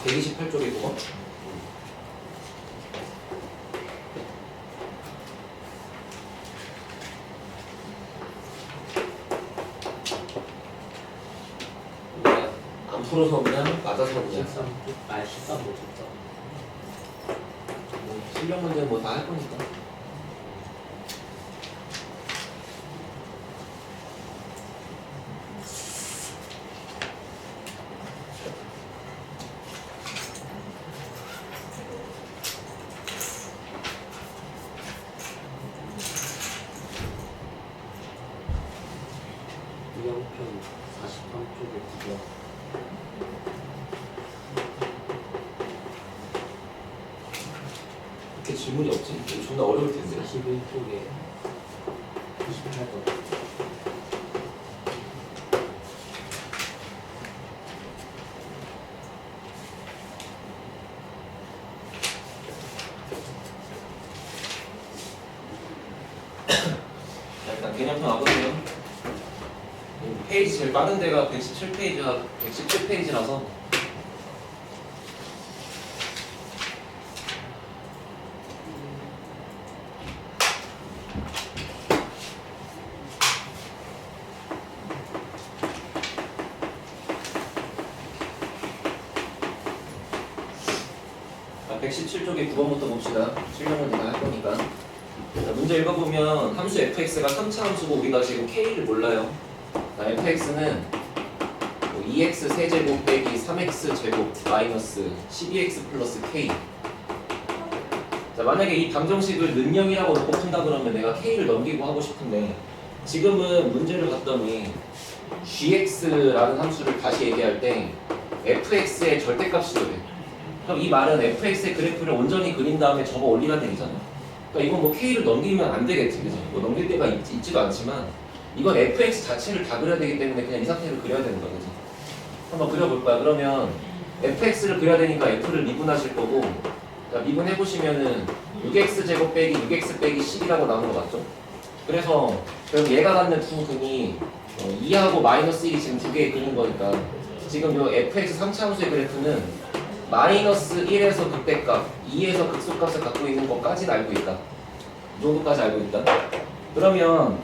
128쪽에 그거? 안 풀어서 그냥 맞아서 그냥 13 못 쳤다. 뭐 실력 문제는 뭐 다 할 거니까. 이형편 43쪽에 두개. 이렇게 질문이 없지? 이거 존나 어려울 텐데. 41쪽에 28번. 자, 일단 개념편 와보세요. 페이지 제일 빠른 데가 117페이지라서 자, 117쪽에 9번부터 봅시다. 실력은 제가 할 거니까. 자, 문제 읽어보면 함수 fx가 3차 함수고 우리가 지금 k를 몰라요. 자, fx는 2x 세제곱 빼기 3x 제곱 마이너스 12x 플러스 k. 자, 만약에 이 방정식을 는영이라고 놓고 푼다 그러면 내가 k를 넘기고 하고 싶은데 지금은 문제를 봤더니 gx라는 함수를 다시 얘기할 때 fx의 절대값이거든. 그럼 이 말은 fx의 그래프를 온전히 그린 다음에 접어 올리라는 얘기잖아. 그러니까 이건 뭐 k를 넘기면 안 되겠지, 그죠? 뭐 넘길 때가 있지도 않지만 이건 fx 자체를 다 그려야 되기 때문에 그냥 이 상태로 그려야 되는 거야, 그죠? 한번 그려볼 거야. 그러면 fx를 그려야 되니까 f를 미분하실 거고, 자, 미분해 보시면은 6x 제곱 빼기 6x 빼기 10이라고 나오는 거 맞죠? 그래서 그럼 얘가 갖는 두 근이 2하고 마이너스 1이 지금 두 개 그린 거니까 지금 요 fx 3차 함수의 그래프는 마이너스 1에서 극대값, 2에서 극소값을 갖고 있는 것까지는 알고 있다. 이 정도까지 알고 있다. 그러면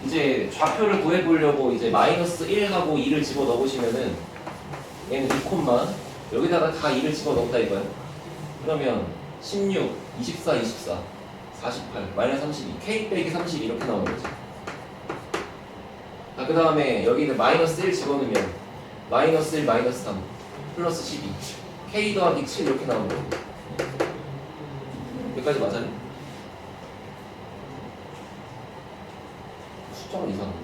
이제 좌표를 구해보려고 이제 마이너스 1하고 2를 집어넣어 보시면은 얘는 2콤마 여기다가 다 2를 집어넣었다 이거야. 그러면 16, 24, 24, 48, 마이너스 32, k 빼기 32 이렇게 나오는 거지. 자, 그 다음에 여기는 마이너스 1 집어넣으면 마이너스 1, 마이너스 3, 플러스 12, k 더하기 7 이렇게 나오는 거지. 여기까지 맞아요? 숫자가 이상한데?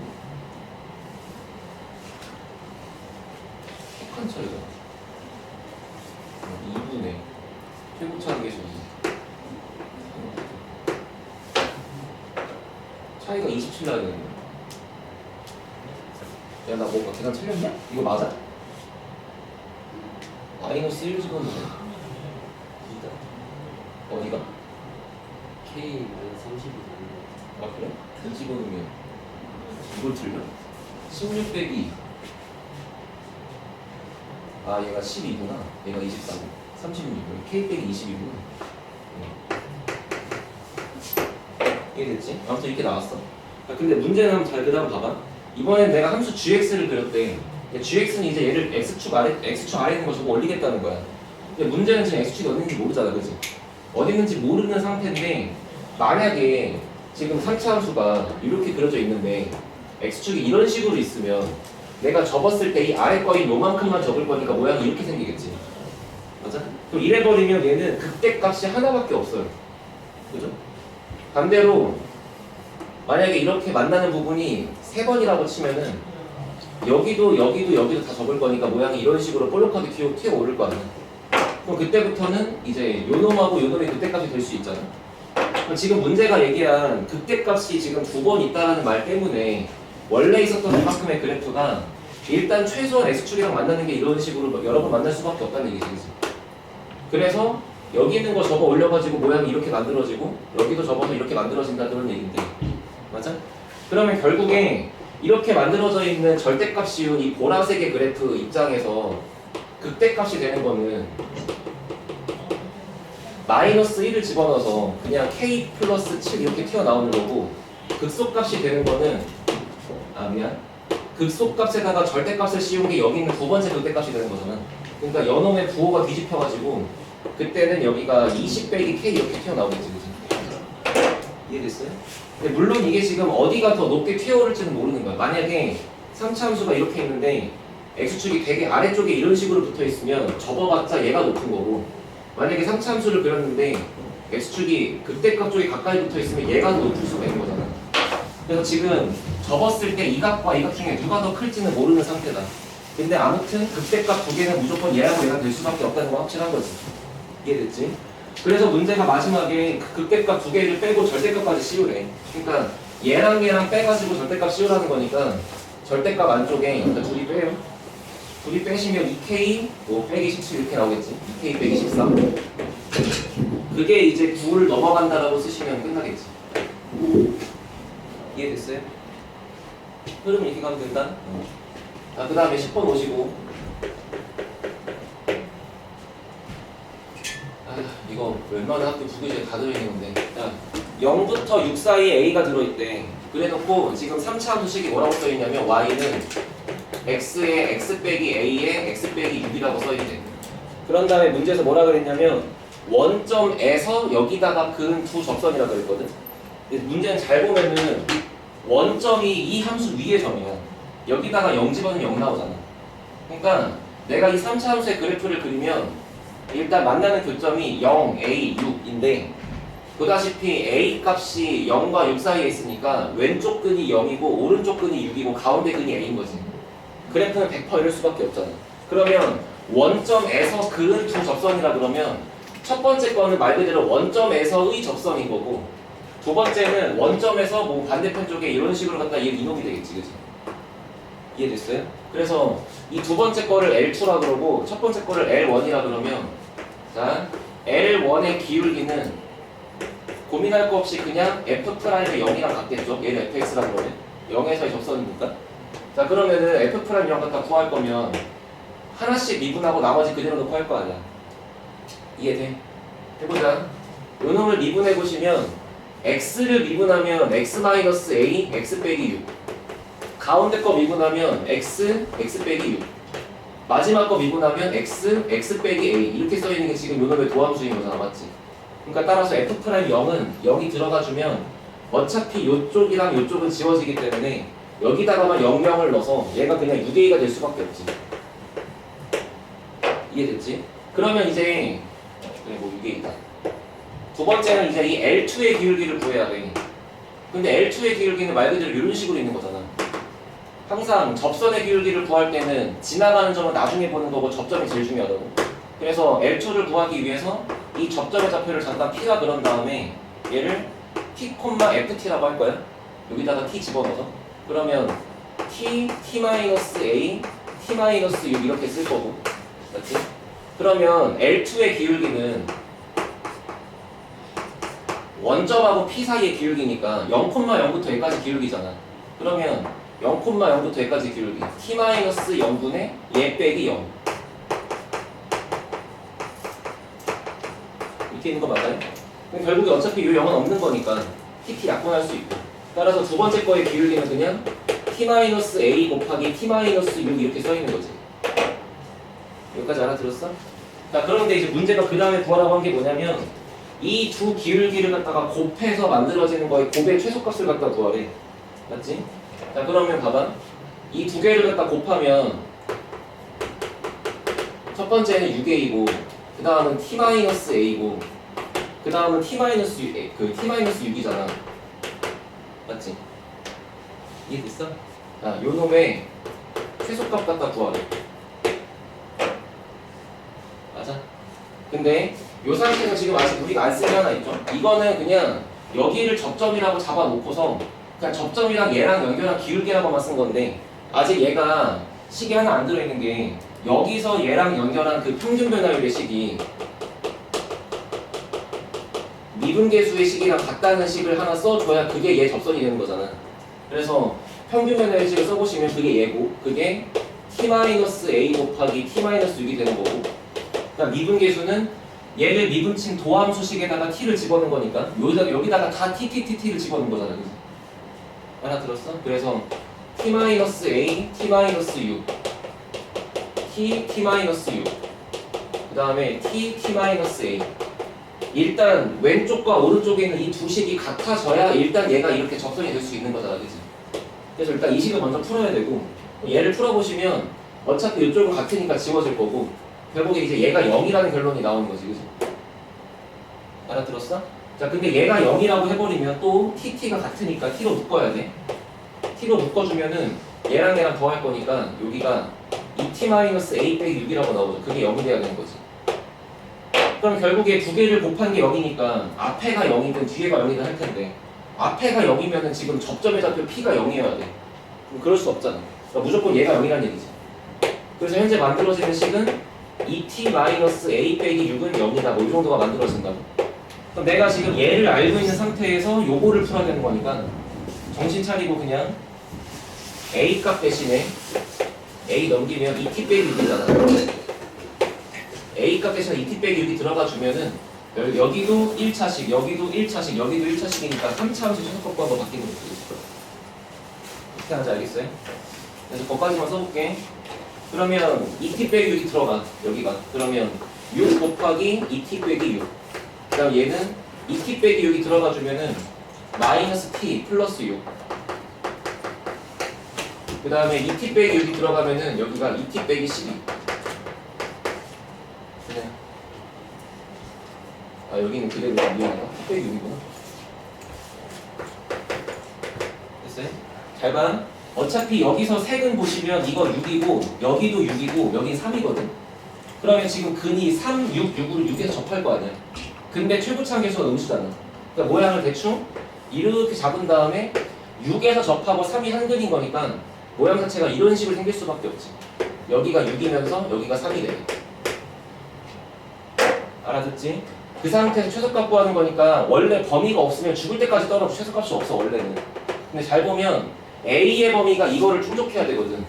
똑한 차이가 2분의 최고차는 계속 2 차이가 27 나야 되는 거야. 야, 나 뭐 계산 틀렸냐? 이거 맞아? 마이너스 1 집어넣으면 어디가? K 32. 아 그래? 2 집어넣으면 이걸 틀려? 16 빼기 아 얘가 12구나. 얘가 24고 36. K 빼기 22구나. 이해됐지? 아무튼 이렇게 나왔어. 근데 문제는 한번 잘 그다음 봐봐. 이번엔 내가 함수 gx를 그렸대. gx는 이제 얘를 x축 아래 있는 거 저거 올리겠다는 거야. 근데 문제는 지금 x축이 어디 있는지 모르잖아, 그치? 어디 있는지 모르는 상태인데 만약에 지금 3차 함수가 이렇게 그려져 있는데 x축이 이런 식으로 있으면 내가 접었을 때 이 아래 거인 요만큼만 접을 거니까 모양이 이렇게 생기겠지. 맞아? 그럼 이래버리면 얘는 극대값이 하나밖에 없어요. 그죠? 반대로 만약에 이렇게 만나는 부분이 3번이라고 치면은 여기도 다 접을 거니까 모양이 이런 식으로 볼록하게 튀어 오를 거 아니야. 그럼 그때부터는 이제 요놈하고 요놈이 극대값이 될 수 있잖아. 그럼 지금 문제가 얘기한 극대값이 지금 2번 있다는 말 때문에 원래 있었던 이만큼의 그래프가 일단 최소한 x축이랑 만나는 게 이런 식으로 여러 번 만날 수밖에 없다는 얘기지. 그래서 여기 있는 거 접어 올려가지고 모양이 이렇게 만들어지고 여기도 접어서 이렇게 만들어진다 그런 얘기인데 맞아? 그러면 결국에 이렇게 만들어져 있는 절대값 씌운 이 보라색의 그래프 입장에서 극대값이 되는 거는 마이너스 1을 집어넣어서 그냥 k 플러스 7 이렇게 튀어나오는 거고, 극소값이 되는 거는 극소값에다가 절대값을 씌운 게 여기 있는 두 번째 극대값이 되는 거잖아. 그러니까 연놈의 부호가 뒤집혀가지고 그때는 여기가 20 빼기 k 이렇게 튀어나오겠지, 그치? 이해됐어요? 근데 물론 이게 지금 어디가 더 높게 튀어오를지는 모르는 거야. 만약에 3차 함수가 이렇게 있는데 x축이 되게 아래쪽에 이런 식으로 붙어 있으면 접어봤자 얘가 높은 거고, 만약에 3차 함수를 그렸는데 x축이 극대값 쪽에 가까이 붙어 있으면 얘가 더 높을 수가 있는 거잖아. 그래서 지금 접었을 때 이 값과 이 값 중에 누가 더 클지는 모르는 상태다. 근데 아무튼 극대값 두 개는 무조건 얘하고 얘가 될 수밖에 없다는 거 확실한 거지. 이해됐지? 그래서 문제가 마지막에 그 극대값 두 개를 빼고 절대값까지 씌우래. 그러니까 얘랑 빼가지고 절대값 씌우라는 거니까 절대값 안쪽에 일단 둘이 빼요. 둘이 빼시면 2k 뭐 빼기 17 이렇게 나오겠지. 2k 빼기 13. 그게 이제 9를 넘어간다라고 쓰시면 끝나겠지. 이해됐어요? 흐름 이렇게 가면 된다. 자, 그 다음에 10번 오시고. 이거 웬만한 학교 두 개째 다 들어있는 건데. 자, 0부터 6 사이에 a가 들어있대. 그래놓고 지금 3차 함수식이 뭐라고 써있냐면 y는 x에 x 빼기 a에 x 빼기 6이라고 써있대. 그런 다음에 문제에서 뭐라 그랬냐면 원점에서 여기다가 그은 두 접선이라고 그랬거든. 근데 문제는 잘 보면은 원점이 이 함수 위의 점이야. 여기다가 0 집어넣으면 0 나오잖아. 그러니까 내가 이 3차 함수의 그래프를 그리면 일단 만나는 교점이 0, a, 6인데 보다시피 a 값이 0과 6 사이에 있으니까 왼쪽 근이 0이고 오른쪽 근이 6이고 가운데 근이 a인 거지. 그래프는 100% 이럴 수밖에 없잖아. 그러면 원점에서 그은 두 접선이라 그러면 첫 번째 거는 말 그대로 원점에서의 접선인 거고, 두 번째는 원점에서 뭐 반대편 쪽에 이런 식으로 갖다 얘 이놈이 되겠지, 그치? 이해됐어요? 그래서 이 두 번째 거를 L2라 그러고 첫 번째 거를 L1이라 그러면, 자, L1의 기울기는 고민할 거 없이 그냥 F'의 0이랑 같겠죠? 얘는 fx라 그러면 0에서의 접선이니까. 자, 그러면은 F' 이런 거 다 구할 거면 하나씩 미분하고 나머지 그대로 놓고 할 거 아니야. 이해돼? 해보자. 요 놈을 미분해 보시면 x를 미분하면 x-a, x 빼기 6. 가운데 거 미분하면 x, x 빼기 6. 마지막 거 미분하면 x, x 빼기 a. 이렇게 써있는 게 지금 요 놈의 도함수인 거잖아, 맞지? 그러니까 따라서 f'0은 0이 들어가주면 어차피 요쪽이랑 요쪽은 지워지기 때문에 여기다가만 0,0을 넣어서 얘가 그냥 6a가 될 수밖에 없지. 이해됐지? 그러면 이제 그래 뭐 6a다. 두 번째는 이제 이 L2의 기울기를 구해야 돼. 근데 L2의 기울기는 말 그대로 이런 식으로 있는 거잖아. 항상 접선의 기울기를 구할 때는 지나가는 점은 나중에 보는 거고 접점이 제일 중요하다고. 그래서 L2를 구하기 위해서 이 접점의 좌표를 잠깐 P라 그런 다음에 얘를 T, FT라고 할 거야. 여기다가 T 집어넣어서. 그러면 T, T-A, T-6 이렇게 쓸 거고. 맞지? 그러면 L2의 기울기는 원점하고 P 사이의 기울기니까 0,0부터 여기까지 기울기잖아. 그러면 0,0부터 여기까지 기울기 T-0분의 얘 빼기 0 이렇게 있는 거 맞아요? 그럼 결국에 어차피 이 0은 없는 거니까 TT 약분할 수 있고, 따라서 두 번째 거의 기울기는 그냥 T-A 곱하기 T-6 이렇게 써있는 거지. 여기까지 알아들었어? 자, 그런데 이제 문제가 그 다음에 구하라고 한 게 뭐냐면 이 두 기울기를 갖다가 곱해서 만들어지는 거의 곱의 최소값을 갖다 구하래. 맞지? 자, 그러면 봐봐. 이 두 개를 갖다 곱하면 첫 번째는 6a고 그 다음은 T-a고 그 다음은 T-6이잖아. 맞지? 이해됐어? 자, 요 놈의 최소값 갖다 구하래. 맞아? 근데 요 상태에서 지금 아직 우리가 안 쓴 게 하나 있죠? 이거는 그냥 여기를 접점이라고 잡아놓고서 그냥 접점이랑 얘랑 연결한 기울기라고만 쓴 건데, 아직 얘가 식이 하나 안 들어있는 게 여기서 얘랑 연결한 그 평균 변화율의 식이 미분계수의 식이랑 같다는 식을 하나 써줘야 그게 얘 접선이 되는 거잖아. 그래서 평균 변화율 식을 써보시면 그게 얘고 그게 t-a 곱하기 t-6이 되는 거고, 그다음 미분계수는 얘를 미분칭 도함수식에다가 t를 집어넣은 거니까 여기다가 다 t를 집어넣은 거잖아, 그지? 알아들었어? 그래서 t-a, t-6, t-6, 그 다음에 t-a. 일단 왼쪽과 오른쪽에 있는 이 두 식이 같아져야 일단 얘가 이렇게 접선이 될 수 있는 거잖아, 그지? 그래서 일단 이 식을 먼저 풀어야 되고, 얘를 풀어보시면 어차피 이쪽은 같으니까 지워질 거고, 결국에 이제 얘가 0이라는 결론이 나오는 거지, 그지? 알아들었어? 자, 근데 얘가 0이라고 해버리면 또 t가 같으니까 t로 묶어야 돼. t로 묶어주면은 얘랑 얘랑 더할 거니까 여기가 2t-a 빼기 6이라고 나오죠. 그게 0이 돼야 되는 거지. 그럼 결국에 두 개를 곱한 게 0이니까 앞에가 0이든 뒤에가 0이든 할 텐데, 앞에가 0이면은 지금 접점의 좌표 p가 0이어야 돼. 그럼 그럴 수 없잖아. 그러니까 무조건 얘가 0이라는 얘기지. 그래서 현재 만들어지는 식은 2t-a 빼기 6은 0이다. 뭐 이 정도가 만들어진다고. 그럼 내가 지금 얘를 알고 있는 상태에서 요거를 풀어야 되는 거니까 정신 차리고 그냥 a 값 대신에 a 넘기면 2t 빼기 6이잖아. a 값 대신에 2t 빼기 6이 들어가 주면은 여기도 1차식, 여기도 1차식, 여기도 1차식이니까 3차 함수 최소값과 한번 바뀌는 거지. 어떻게 하는지 알겠어요? 그래서 거기까지만 써볼게. 그러면 2t 빼기 6이 들어가, 여기가. 그러면 6 곱하기 2t 빼기 6. 그 다음 얘는 2t 빼기 6이 들어가 주면은 마이너스 t 플러스 6. 그 다음에 2t 빼기 6이 들어가면은 여기가 2t 빼기 12. 그래. 아, 여기는 그대로 미안하다. t 빼기 6이구나. 됐어요? 잘 봐. 어차피 여기서 색은 보시면 이거 6이고 여기도 6이고 여긴 3이거든. 그러면 지금 근이 3, 6, 6으로 6에서 접할 거 아니야. 근데 최고차항 계수가 음수잖아. 그러니까 모양을 대충 이렇게 잡은 다음에 6에서 접하고 3이 한 근인 거니까 모양 자체가 이런 식으로 생길 수밖에 없지. 여기가 6이면서 여기가 3이 돼. 알아듣지? 그 상태에서 최소값 구하는 거니까 원래 범위가 없으면 죽을 때까지 떨어져. 최소값이 없어 원래는. 근데 잘 보면 A의 범위가 이거를 충족해야 되거든.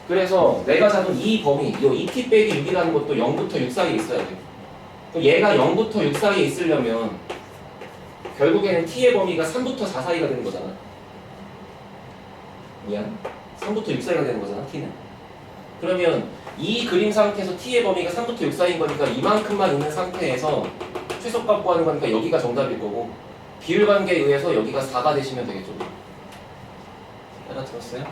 그래서 내가 잡은 이 범위, 이 2t 빼기 6이라는 것도 0부터 6 사이에 있어야 돼. 그럼 얘가 0부터 6 사이에 있으려면 결국에는 t의 범위가 3부터 4 사이가 되는 거잖아. 미안. 3부터 6 사이가 되는 거잖아, t는. 그러면 이 그림 상태에서 t의 범위가 3부터 6 사이인 거니까 이만큼만 있는 상태에서 최소값 구하는 거니까 여기가 정답일 거고, 비율 관계에 의해서 여기가 4가 되시면 되겠죠. 알아들었어요?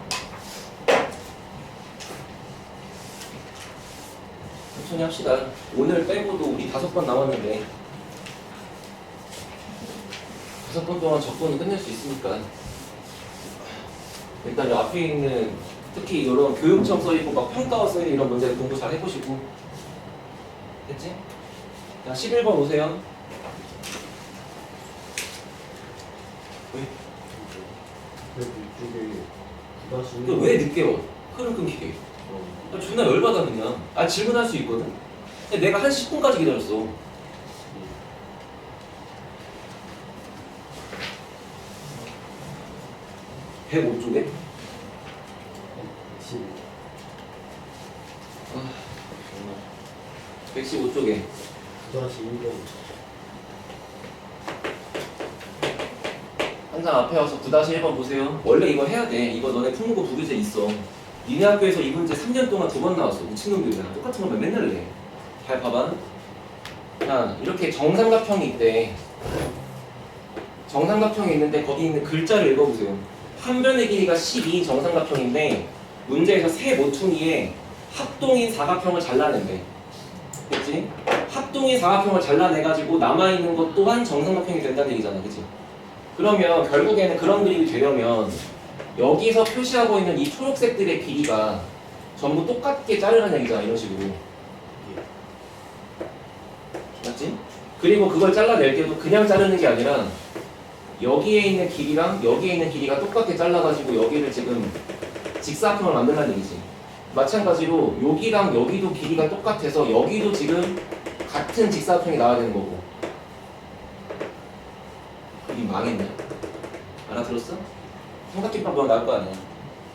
천천히 합시다. 오늘 빼고도 우리 5번 남았는데 5번 동안 적분은 끝낼 수 있으니까 일단 이 앞에 있는 특히 이런 교육청 써있고 막 평가와 써있는 이런 문제를 공부 잘 해보시고. 됐지? 자, 11번 오세요. 이거 왜 늦게 와? 흐름 끊기게. 나 존나 열받아 그냥. 아, 질문할 수 있거든? 근데 내가 한 10분까지 기다렸어. (105쪽에) 아, 정말 115쪽에 9-1번. 항상 앞에 와서 9-1번 보세요. 원래 이거 해야 돼. 이거 너네 품목고 부교재 있어. 니네 학교에서 이 문제 3년 동안 2번 나왔어. 미친놈들이야. 똑같은 것만 맨날 해. 잘 봐봐. 자, 이렇게 정삼각형이 있대. 정삼각형이 있는데 거기 있는 글자를 읽어보세요. 한 변의 길이가 12인 정삼각형인데 문제에서 세 모퉁이에 합동인 사각형을 잘라낸대. 그치? 합동인 사각형을 잘라내가지고 남아있는 것 또한 정삼각형이 된다는 얘기잖아. 그치? 그러면 결국에는 그런 그림이 되려면 여기서 표시하고 있는 이 초록색들의 길이가 전부 똑같게 자르라는 얘기잖아. 이런 식으로. 맞지? 그리고 그걸 잘라낼 때도 그냥 자르는 게 아니라 여기에 있는 길이랑 여기에 있는 길이가 똑같게 잘라가지고 여기를 지금 직사각형을 만들라는 얘기지. 마찬가지로 여기랑 여기도 길이가 똑같아서 여기도 지금 같은 직사각형이 나와야 되는 거고. 그림 망했네. 알아들었어? 삼각김밥 뭐 나올 거 아니야.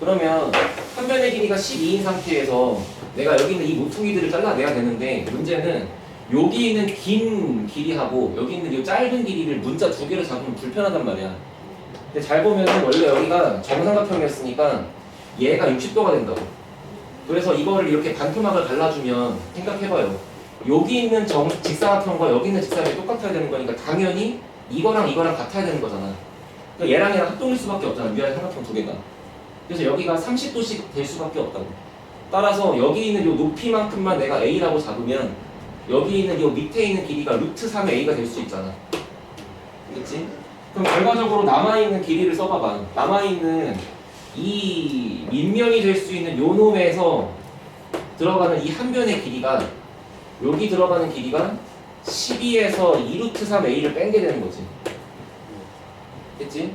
그러면 한 변의 길이가 12인 상태에서 내가 여기 있는 이 모퉁이들을 잘라내야 되는데 문제는 여기 있는 긴 길이하고 여기 있는 이 짧은 길이를 문자 두 개를 잡으면 불편하단 말이야. 근데 잘 보면은 원래 여기가 정삼각형이었으니까 얘가 60도가 된다고. 그래서 이거를 이렇게 반토막을 갈라주면 생각해봐요. 여기 있는 직사각형과 여기 있는 직사각형이 똑같아야 되는 거니까 당연히 이거랑 이거랑 같아야 되는 거잖아. 그러니까 얘랑 얘랑 합동일 수밖에 없잖아. 위아래 삼각형 두 개가. 그래서 여기가 30도씩 될 수밖에 없다고. 따라서 여기 있는 이 높이만큼만 내가 A라고 잡으면 여기 있는 이 밑에 있는 길이가 루트 3의 A가 될 수 있잖아. 그렇지? 그럼 결과적으로 남아있는 길이를 써봐봐. 남아있는 이 밑면이 될 수 있는 요 놈에서 들어가는 이 한 변의 길이가 여기 들어가는 길이가 12에서 2루트 3A를 뺀게 되는 거지. 됐지?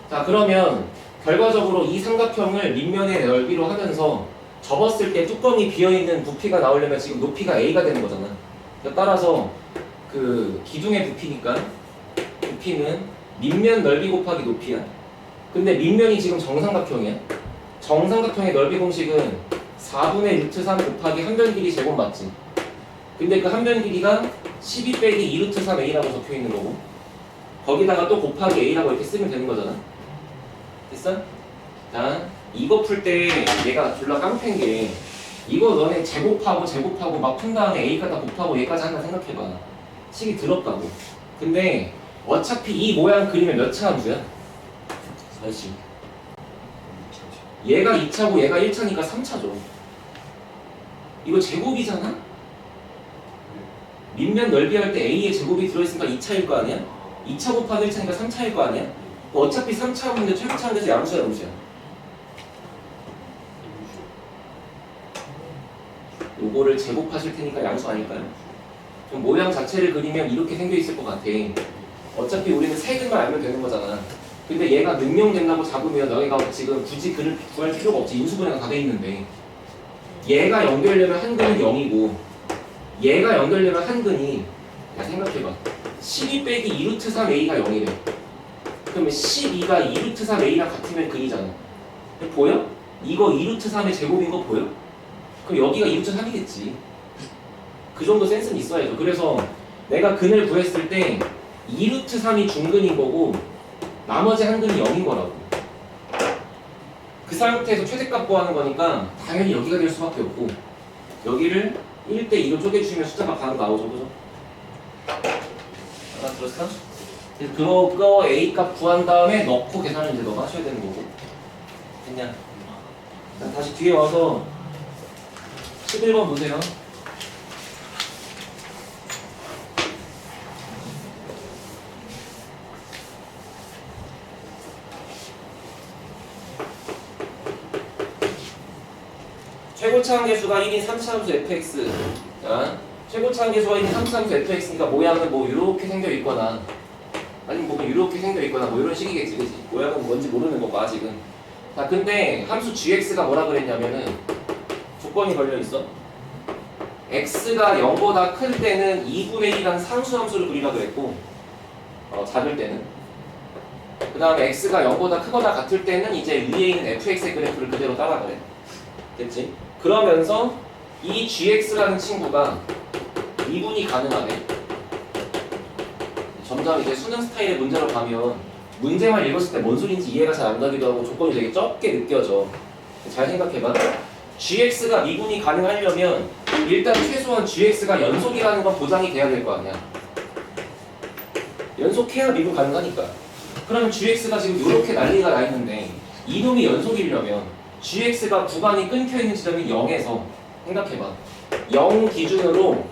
자, 그러면 결과적으로 이 삼각형을 밑면의 넓이로 하면서 접었을 때 뚜껑이 비어있는 부피가 나오려면 지금 높이가 A가 되는 거잖아. 그러니까 따라서 그 기둥의 부피니까 부피는 밑면 넓이 곱하기 높이야. 근데 밑면이 지금 정삼각형이야. 정삼각형의 넓이 공식은 4분의 루트 3 곱하기 한 변 길이 제곱 맞지? 근데 그 한 변 길이가 12 빼기 2루트 3A라고 적혀 있는 거고 거기다가 또 곱하기 A라고 이렇게 쓰면 되는 거잖아. 됐어? 자, 이거 풀 때 얘가 졸라 깡패인 게 이거 너네 제곱하고 막 푼 다음에 A 갖다 곱하고 얘까지 한다 생각해봐. 식이 더럽다고. 근데 어차피 이 모양 그리면 몇 차 함수야? 40. 얘가 2차고 얘가 1차니까 3차죠. 이거 제곱이잖아? 밑면 넓이 할 때 A의 제곱이 들어있으니까 2차일 거 아니야? 2차 곱하기 1차니까 3차일 거 아니야? 어차피 3차 문제 최고차 문제에서 양수야 음수야. 요거를 제곱하실 테니까 양수 아닐까요? 좀 모양 자체를 그리면 이렇게 생겨 있을 것 같아. 어차피 우리는 색을만 알면 되는 거잖아. 근데 얘가 능용된다고 잡으면 너희가 지금 굳이 그를 구할 필요가 없지. 인수분해가 다 돼 있는데 얘가 연결되면 한근은 0이고 얘가 연결되면 한근이 야 생각해봐 12 빼기 2루트 3A가 0이래. 그러면 12가 2루트 3A랑 같으면 근이잖아. 보여? 이거 2루트 3의 제곱인 거 보여? 그럼 여기가 2루트 3이겠지. 그 정도 센스는 있어야죠. 그래서 내가 근을 구했을 때 2루트 3이 중근인 거고 나머지 한 근이 0인 거라고. 그 상태에서 최대값 구하는 거니까 당연히 여기가 될 수밖에 없고 여기를 1대2로 쪼개주시면 숫자가 바로 나오죠. 그죠? 알아들었어? 그거 A값 구한 다음에 넣고 계산을 이제 너가 하셔야 되는 거고. 됐냐? 자, 다시 뒤에 와서 11번 보세요. 최고차 함계수가 1인 3차 함수 fx. 자, 최고차 함계수가 1인 3차 함수 fx니까 모양은 뭐 이렇게 생겨 있거나 아니면 뭐 이렇게 생겨 있거나 뭐 이런 식이겠지, 그지? 모양은 뭔지 모르는 거고 아직은. 자, 근데 함수 gx가 뭐라 그랬냐면은 조건이 걸려 있어. x가 0보다 클 때는 2분의 1이라는 상수 함수를 그리라 그랬고, 작을 때는. 그 다음에 x가 0보다 크거나 같을 때는 이제 위에 있는 fx의 그래프를 그대로 따라 그래. 됐지? 그러면서 이 gx라는 친구가 미분이 가능하네. 점점 이제 수능 스타일의 문제로 가면 문제만 읽었을 때 뭔 소리인지 이해가 잘 안 가기도 하고 조건이 되게 적게 느껴져. 잘 생각해봐. gx가 미분이 가능하려면 일단 최소한 gx가 연속이라는 건 보장이 돼야 될 거 아니야. 연속해야 미분 가능하니까. 그러면 gx가 지금 이렇게 난리가 나 있는데 이놈이 연속이려면 gx가 구간이 끊겨있는 지점이 0에서 생각해봐. 0 기준으로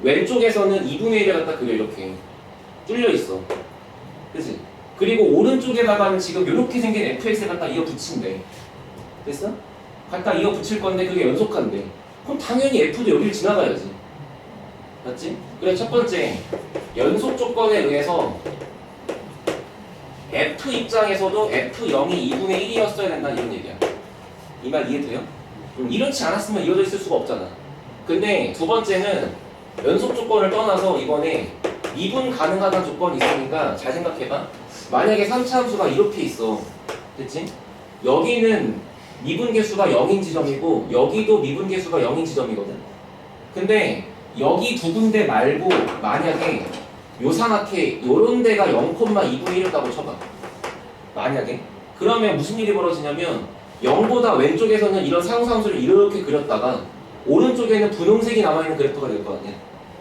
왼쪽에서는 2분의 1을 갖다 그려 이렇게 뚫려있어. 그치? 그리고 오른쪽에다가는 지금 이렇게 생긴 fx를 갖다 이어 붙인대. 됐어? 갖다 이어 붙일 건데 그게 연속한데 그럼 당연히 f도 여기를 지나가야지. 맞지? 그래 첫 번째 연속 조건에 의해서 F 입장에서도 F0이 2분의 1이었어야 된다 이런 얘기야. 이 말 이해돼요? 이렇지 않았으면 이어져 있을 수가 없잖아. 근데 두 번째는 연속 조건을 떠나서 이번에 미분 가능하다는 조건이 있으니까 잘 생각해봐. 만약에 3차 함수가 이렇게 있어. 됐지? 여기는 미분계수가 0인 지점이고 여기도 미분계수가 0인 지점이거든. 근데 여기 두 군데 말고 만약에 요상하게 요런 데가 0,2분의 1이었다고 쳐봐. 만약에 그러면 무슨 일이 벌어지냐면 0보다 왼쪽에서는 이런 상수함수를 이렇게 그렸다가 오른쪽에는 분홍색이 남아있는 그래프가 될 거 아니야.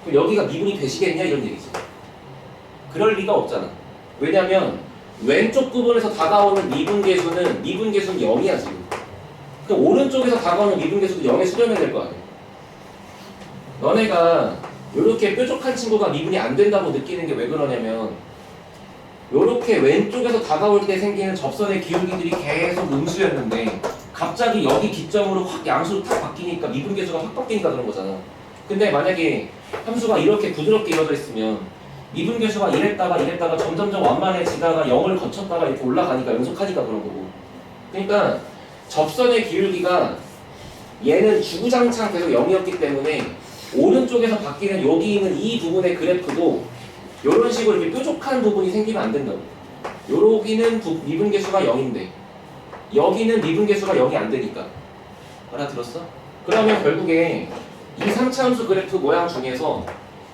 그럼 여기가 미분이 되시겠냐 이런 얘기지. 그럴 리가 없잖아. 왜냐면 왼쪽 부분에서 다가오는 미분계수는 0이야 지금. 그럼 오른쪽에서 다가오는 미분계수도 0에 수렴해야 될 거 아니야. 너네가 이렇게 뾰족한 친구가 미분이 안 된다고 느끼는 게 왜 그러냐면 이렇게 왼쪽에서 다가올 때 생기는 접선의 기울기들이 계속 음수였는데 갑자기 여기 기점으로 확 양수로 탁 바뀌니까 미분계수가 확 바뀌니까 그런 거잖아. 근데 만약에 함수가 이렇게 부드럽게 이루어져 있으면 미분계수가 이랬다가 점점점 완만해지다가 0을 거쳤다가 이렇게 올라가니까 연속하니까 그런 거고. 그러니까 접선의 기울기가 얘는 주구장창 계속 0이었기 때문에 오른쪽에서 바뀌는 여기 있는 이 부분의 그래프도 이런 식으로 이렇게 뾰족한 부분이 생기면 안 된다고. 여기는 미분계수가 0인데 여기는 미분계수가 0이 안 되니까. 알아들었어? 그러면 결국에 이 3차함수 그래프 모양 중에서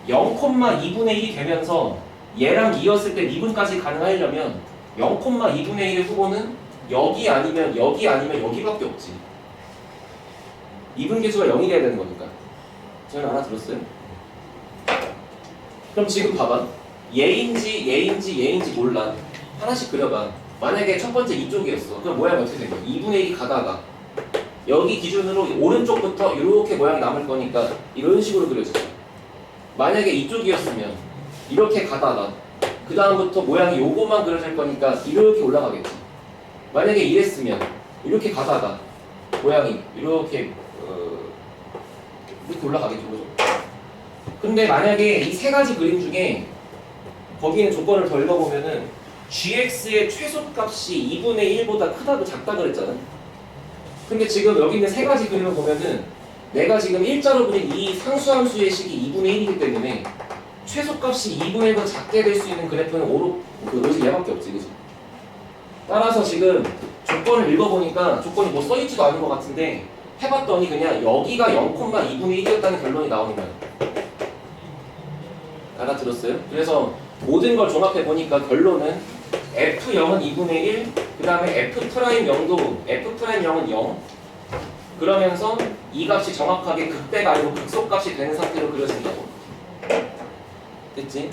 0,2분의 1이 되면서 얘랑 이었을 때 미분까지 가능하려면 0,2분의 1의 후보는 여기 아니면 여기밖에 없지. 미분계수가 0이 돼야 되는 거니까. 저는 알아들었어요? 그럼 지금 봐봐. 얘인지 몰라. 하나씩 그려봐. 만약에 첫 번째 이쪽이었어. 그럼 모양이 어떻게 생겨? 2분의 1이 가다가 여기 기준으로 오른쪽부터 이렇게 모양이 남을 거니까 이런 식으로 그려지죠. 만약에 이쪽이었으면 이렇게 가다가 그 다음부터 모양이 요거만 그려질 거니까 이렇게 올라가겠지. 만약에 이랬으면 이렇게 가다가 모양이 이렇게 올라가겠죠. 그죠? 근데 만약에 이 세 가지 그림 중에 거기는 조건을 더 읽어보면은 gx의 최소값이 2분의 1보다 크다고 작다 그랬잖아. 근데 지금 여기 있는 세 가지 그림을 보면은 내가 지금 일자로 그린 이 상수함수의 식이 2분의 1이기 때문에 최소값이 2분의 1보다 작게 될 수 있는 그래프는 오직 얘밖에 없지. 그치? 따라서 지금 조건을 읽어보니까 조건이 뭐 써있지도 않은 것 같은데 해봤더니 그냥 여기가 0,2분의 1이었다는 결론이 나오는 거야. 알아들었어요? 그래서 모든 걸 종합해보니까 결론은 F0은 2분의 1, 그 다음에 F'0도 F'0은 0 그러면서 이 값이 정확하게 극대가 아니고 극소값이 되는 상태로 그려진다고. 됐지?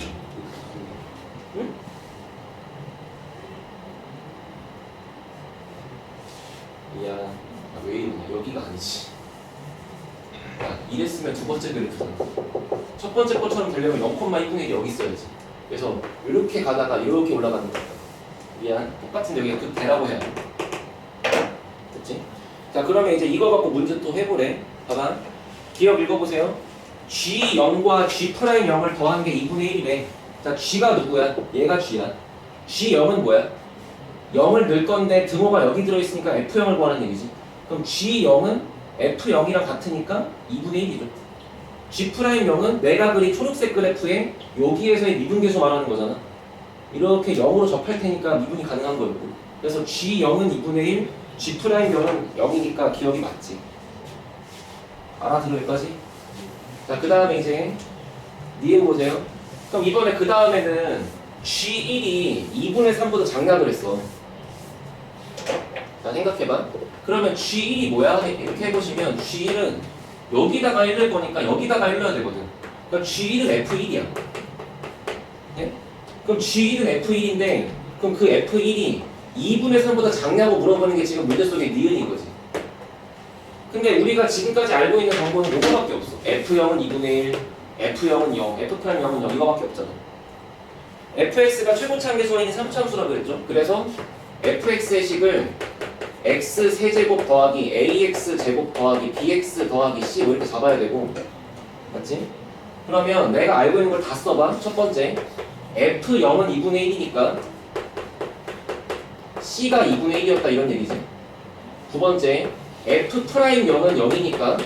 응? 이야, 왜 이러냐. 여기가 아니지. 야, 이랬으면 두 번째 그래프잖아. 첫 번째 것처럼 되려면 0,2분의 1이 여기 있어야지. 그래서 이렇게 가다가 이렇게 올라가는 거야. 미안. 똑같은데 여기가 극대라고 해야 돼. 됐지? 자, 그러면 이제 이거 갖고 문제 또 해보래. 봐봐. 기억 읽어보세요. G0과 G'0을 더한 게 2분의 1이래. 자, G가 누구야? 얘가 G야. G0은 뭐야? 0을 넣을 건데 등호가 여기 들어있으니까 F0을 구하는 얘기지. 그럼 G0은 F0이랑 같으니까 2분의 1이죠. G'0은 내가 그린 초록색 그래프에 여기에서의 미분계수 말하는 거잖아. 이렇게 0으로 접할 테니까 미분이 가능한 거였고. 그래서 G0은 2분의 1, G'0은 0이니까 기억이 맞지. 알아들어 여기까지? 자, 그 다음에 이제 니은 보세요. 그럼 이번에 그 다음에는 G1이 2분의 3보다 작냐고 그랬어. 자, 생각해봐. 그러면 G1이 뭐야? 이렇게 해보시면 G1은 여기다가 1을 거니까 여기다가 1 넣어야 되거든. 그러니까 G1은 F1이야. 네? 그럼 G1은 F1인데 그럼 그 F1이 2분의 3보다 작냐고 물어보는 게 지금 문제 속의 니은인 거지. 근데 우리가 지금까지 알고 있는 정보는 이거밖에 없어. F0은 2분의 1, F0은 0, F'0은 0 이거밖에 없잖아. fx가 최고차함계수인 3차함수라고 그랬죠. 그래서 fx의 식을 x 세제곱 더하기 ax 제곱 더하기 bx 더하기 c 뭐 이렇게 잡아야 되고, 맞지? 그러면 내가 알고 있는 걸 다 써봐. 첫 번째, f0은 2분의 1이니까 c가 2분의 1이었다 이런 얘기지. 두 번째, f'0은 0이니까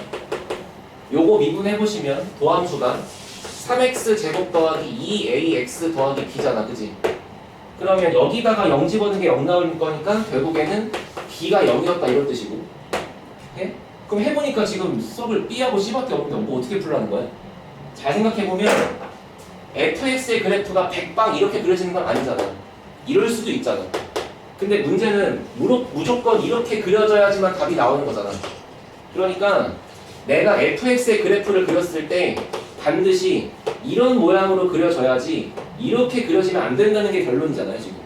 요거 미분해보시면 도함수가 3x 제곱 더하기 2ax 더하기 b잖아, 그지? 그러면 여기다가 0 집어넣는 게 0 나올 거니까 결국에는 B가 0이었다 이런 뜻이고. 해? 그럼 해보니까 지금 수업을 B하고 C밖에 없는데 뭐 어떻게 풀라는 거야? 잘 생각해보면 fx의 그래프가 100방 이렇게 그려지는 건 아니잖아. 이럴 수도 있잖아. 근데 문제는 무조건 이렇게 그려져야지만 답이 나오는 거잖아. 그러니까 내가 fx의 그래프를 그렸을 때 반드시 이런 모양으로 그려져야지 이렇게 그려지면 안 된다는 게 결론이잖아요 지금.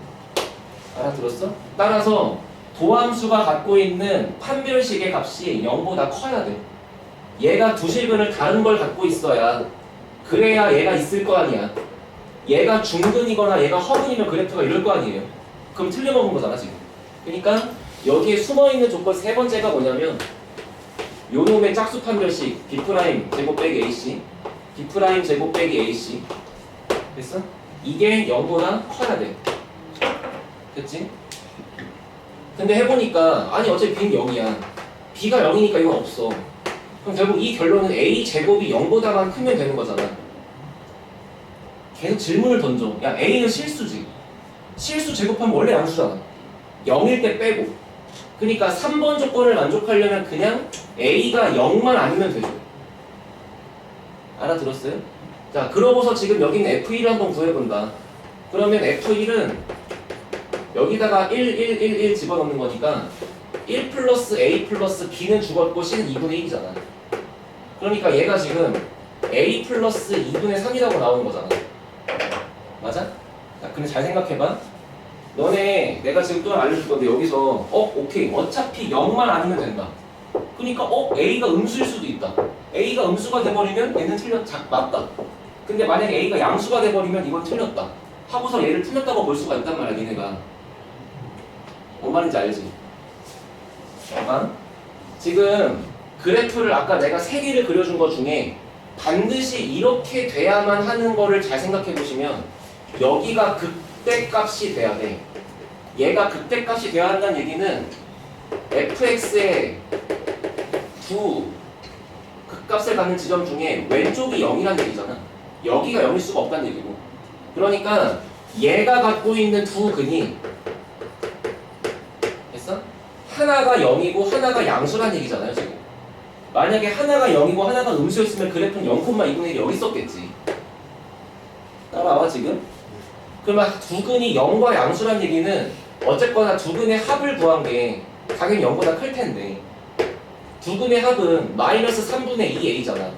알아들었어? 따라서 도함수가 갖고 있는 판별식의 값이 0보다 커야 돼. 얘가 두 실근을 다른 걸 갖고 있어야 그래야 얘가 있을 거 아니야. 얘가 중근이거나 얘가 허근이면 그래프가 이럴 거 아니에요. 그럼 틀려먹은 거잖아 지금. 그러니까 여기에 숨어있는 조건 세 번째가 뭐냐면 요놈의 짝수 판별식 B' 제곱 빼기 AC B' 제곱 빼기 AC 됐어? 이게 0보다 커야 돼. 됐지? 근데 해보니까 아니 어차피 B는 0이야. B가 0이니까 이건 없어. 그럼 결국 이 결론은 A 제곱이 0보다만 크면 되는 거잖아. 계속 질문을 던져. 야 A는 실수지. 실수 제곱하면 원래 양수잖아. 0일 때 빼고. 그러니까 3번 조건을 만족하려면 그냥 A가 0만 아니면 되죠. 알아들었어요? 자 그러고서 지금 여기는 F1을 한번 구해본다. 그러면 F1은 여기다가 1, 1, 1, 1 집어넣는 거니까 1 플러스 A 플러스 B는 죽었고 C는 2분의 1이잖아. 그러니까 얘가 지금 A 플러스 2분의 3이라고 나오는 거잖아. 맞아? 자, 근데 잘 생각해봐. 너네 내가 지금 또 알려줄 건데 여기서 오케이 어차피 0만 아니면 된다. 그러니까 A가 음수일 수도 있다. A가 음수가 돼버리면 얘는 맞다. 근데 만약에 A가 양수가 돼버리면 이건 틀렸다. 하고서 얘를 틀렸다고 볼 수가 있단 말이야 니네가. 뭔 말인지 알지? 지금 그래프를 아까 내가 3개를 그려준 것 중에 반드시 이렇게 돼야만 하는 거를 잘 생각해 보시면 여기가 극대값이 돼야 돼. 얘가 극대값이 돼야 한다는 얘기는 fx의 두 극값을 갖는 지점 중에 왼쪽이 0이라는 얘기잖아. 여기가 0일 수가 없다는 얘기고. 그러니까 얘가 갖고 있는 두 근이 됐어? 하나가 0이고 하나가 양수란 얘기잖아요 지금. 만약에 하나가 0이고 하나가 음수였으면 그래프는 0,2분의 1이 여기 있었겠지. 따라와 지금? 그러면 두 근이 0과 양수란 얘기는 어쨌거나 두 근의 합을 구한 게 당연히 0보다 클 텐데 두 근의 합은 마이너스 3분의 2a잖아.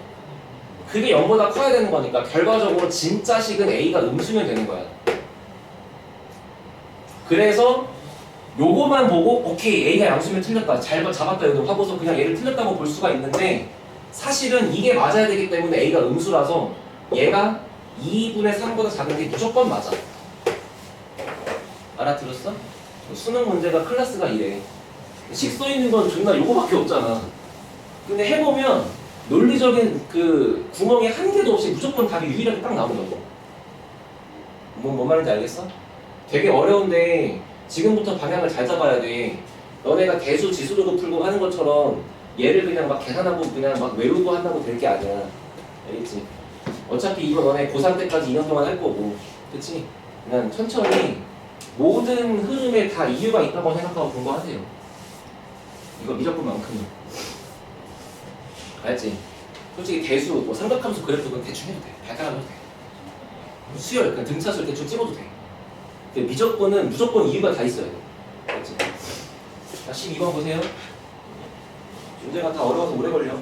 그게 0보다 커야 되는 거니까 결과적으로 진짜 식은 a가 음수면 되는 거야. 그래서 요거만 보고 오케이 A가 양수면 틀렸다 잘 잡았다 여기 하고서 그냥 얘를 틀렸다고 볼 수가 있는데 사실은 이게 맞아야 되기 때문에 A가 음수라서 얘가 2분의 3보다 작은 게 무조건 맞아. 알아들었어? 수능 문제가 클래스가 이래. 식 써있는 건 존나 요거밖에 없잖아. 근데 해보면 논리적인 그 구멍이 한 개도 없이 무조건 답이 유일하게 딱 나오더라고. 뭔 말인지 알겠어? 되게 어려운데 지금부터 방향을 잘 잡아야 돼. 너네가 대수 지수로도 풀고 하는 것처럼 얘를 그냥 막 계산하고 그냥 막 외우고 한다고 될 게 아니야. 알겠지? 어차피 이거 너네 고3 때까지 2년 동안 할 거고. 그치? 그냥 천천히 모든 흐름에 다 이유가 있다고 생각하고 공부하세요. 이거 미적분만큼은. 알지? 솔직히 대수, 뭐 삼각함수 그래프 그건 대충 해도 돼. 발가락 해도 돼. 수열, 그냥 등차수 대충 찍어도 돼. 근데 미적분은 무조건 이유가 다 있어야 돼. 알지? 자, 12번 보세요. 문제가 다 어려워서 오래 걸려.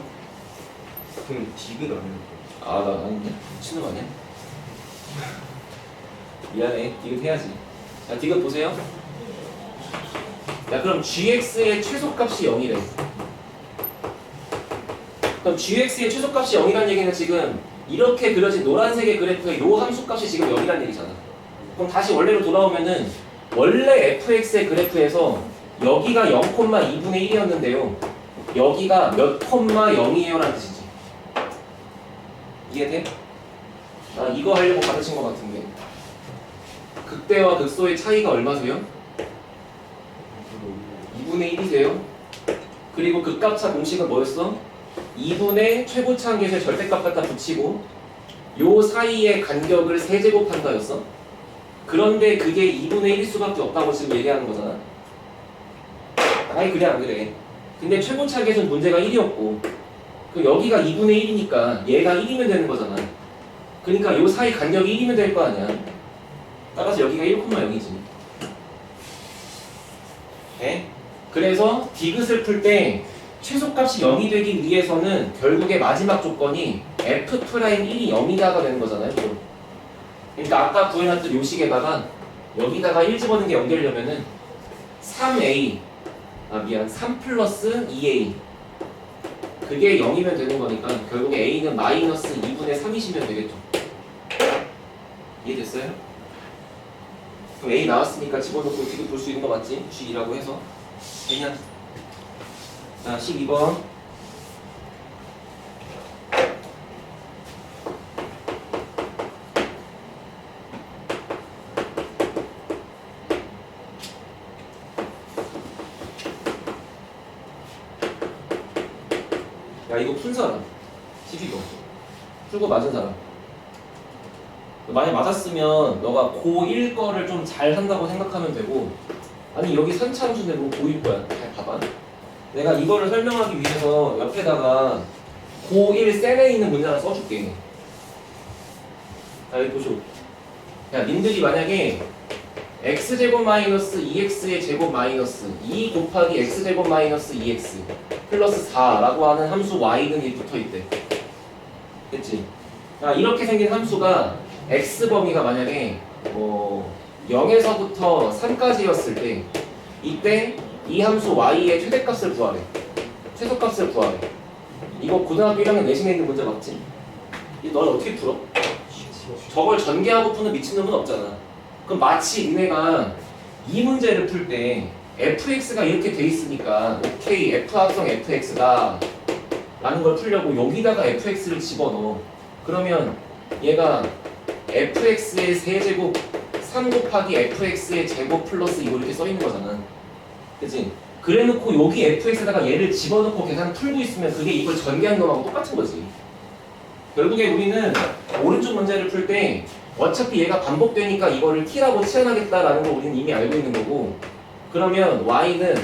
그럼 디귿 아니야? 아, 나 아닌데? 미친놈 아니야? 미안해. 디귿 해야지. 자, 디귿 보세요. 자, 그럼 gx의 최소값이 0이래. 그럼 gx의 최소값이 0이라는 얘기는 지금 이렇게 그려진 노란색의 그래프의 요 함수값이 지금 0이라는 얘기잖아. 그럼 다시 원래로 돌아오면은 원래 fx의 그래프에서 여기가 0,2분의 1이었는데요. 여기가 몇 콤마 0이에요 라는 뜻이지. 이해돼? 아, 이거 하려고 가르친 것 같은데. 극대와 극소의 차이가 얼마세요? 2분의 1이세요. 그리고 극값차 공식은 뭐였어? 2분의 최고차 한계수의 절대값 갖다 붙이고 요 사이의 간격을 세제곱한다였어? 그런데 그게 2분의 1일 수밖에 없다고 지금 얘기하는 거잖아. 아니 그래 안 그래. 근데 최고차계에서는 문제가 1이었고 그 여기가 2분의 1이니까 얘가 1이면 되는 거잖아. 그러니까 요 사이 간격이 1이면 될 거 아니야. 따라서 여기가 1,0이지. 네? 그래서 디귿을 풀 때 최소값이 0이 되기 위해서는 결국에 마지막 조건이 F'1이 0이다가 되는 거잖아요. 이거. 그러니까 아까 구해놨던 요 식에다가 여기다가 1 집어넣는 게 연결되려면은 3A 3 플러스 2A 그게 0이면 되는 거니까 결국에 A는 마이너스 2분의 3이시면 되겠죠. 이해됐어요? 그럼 A 나왔으니까 집어넣고 지금 볼 수 있는 거 맞지? G라고 해서 그냥 자 12번 야 이거 푼 사람 12번 풀고 맞은 사람 만약 맞았으면 너가 고1 거를 좀 잘 한다고 생각하면 되고 아니 여기 선차함수인데 뭐 고1 거야 잘 봐봐 내가 이거를 설명하기 위해서 옆에다가 고1 셀에 있는 문제 하나 써줄게 자 여기 보셔 야 님들이 만약에 x제곱 마이너스 2x의 제곱 마이너스 2 곱하기 x제곱 마이너스 2x 플러스 4라고 하는 함수 y는 이 붙어있대 됐지? 자 이렇게 생긴 함수가 x범위가 만약에 0에서부터 3까지였을 때 이때 이 함수 y의 최대값을 구하래 최소값을 구하래 이거 고등학교 1학년 내신에 있는 문제 맞지? 이거 너는 어떻게 풀어? 저걸 전개하고 푸는 미친놈은 없잖아 그럼 마치 니네가 이 문제를 풀 때 fx가 이렇게 돼 있으니까 오케이 f 합성 fx다 라는 걸 풀려고 여기다가 fx를 집어넣어 그러면 얘가 fx의 세제곱 3 곱하기 fx의 제곱 플러스 이거 이렇게 써있는 거잖아 그치? 그래놓고 여기 fx에다가 얘를 집어넣고 계산을 풀고 있으면 그게 이걸 전개한 거하고 똑같은 거지 결국에 우리는 오른쪽 문제를 풀 때 어차피 얘가 반복되니까 이거를 t라고 치환하겠다라는 거 우리는 이미 알고 있는 거고 그러면 y는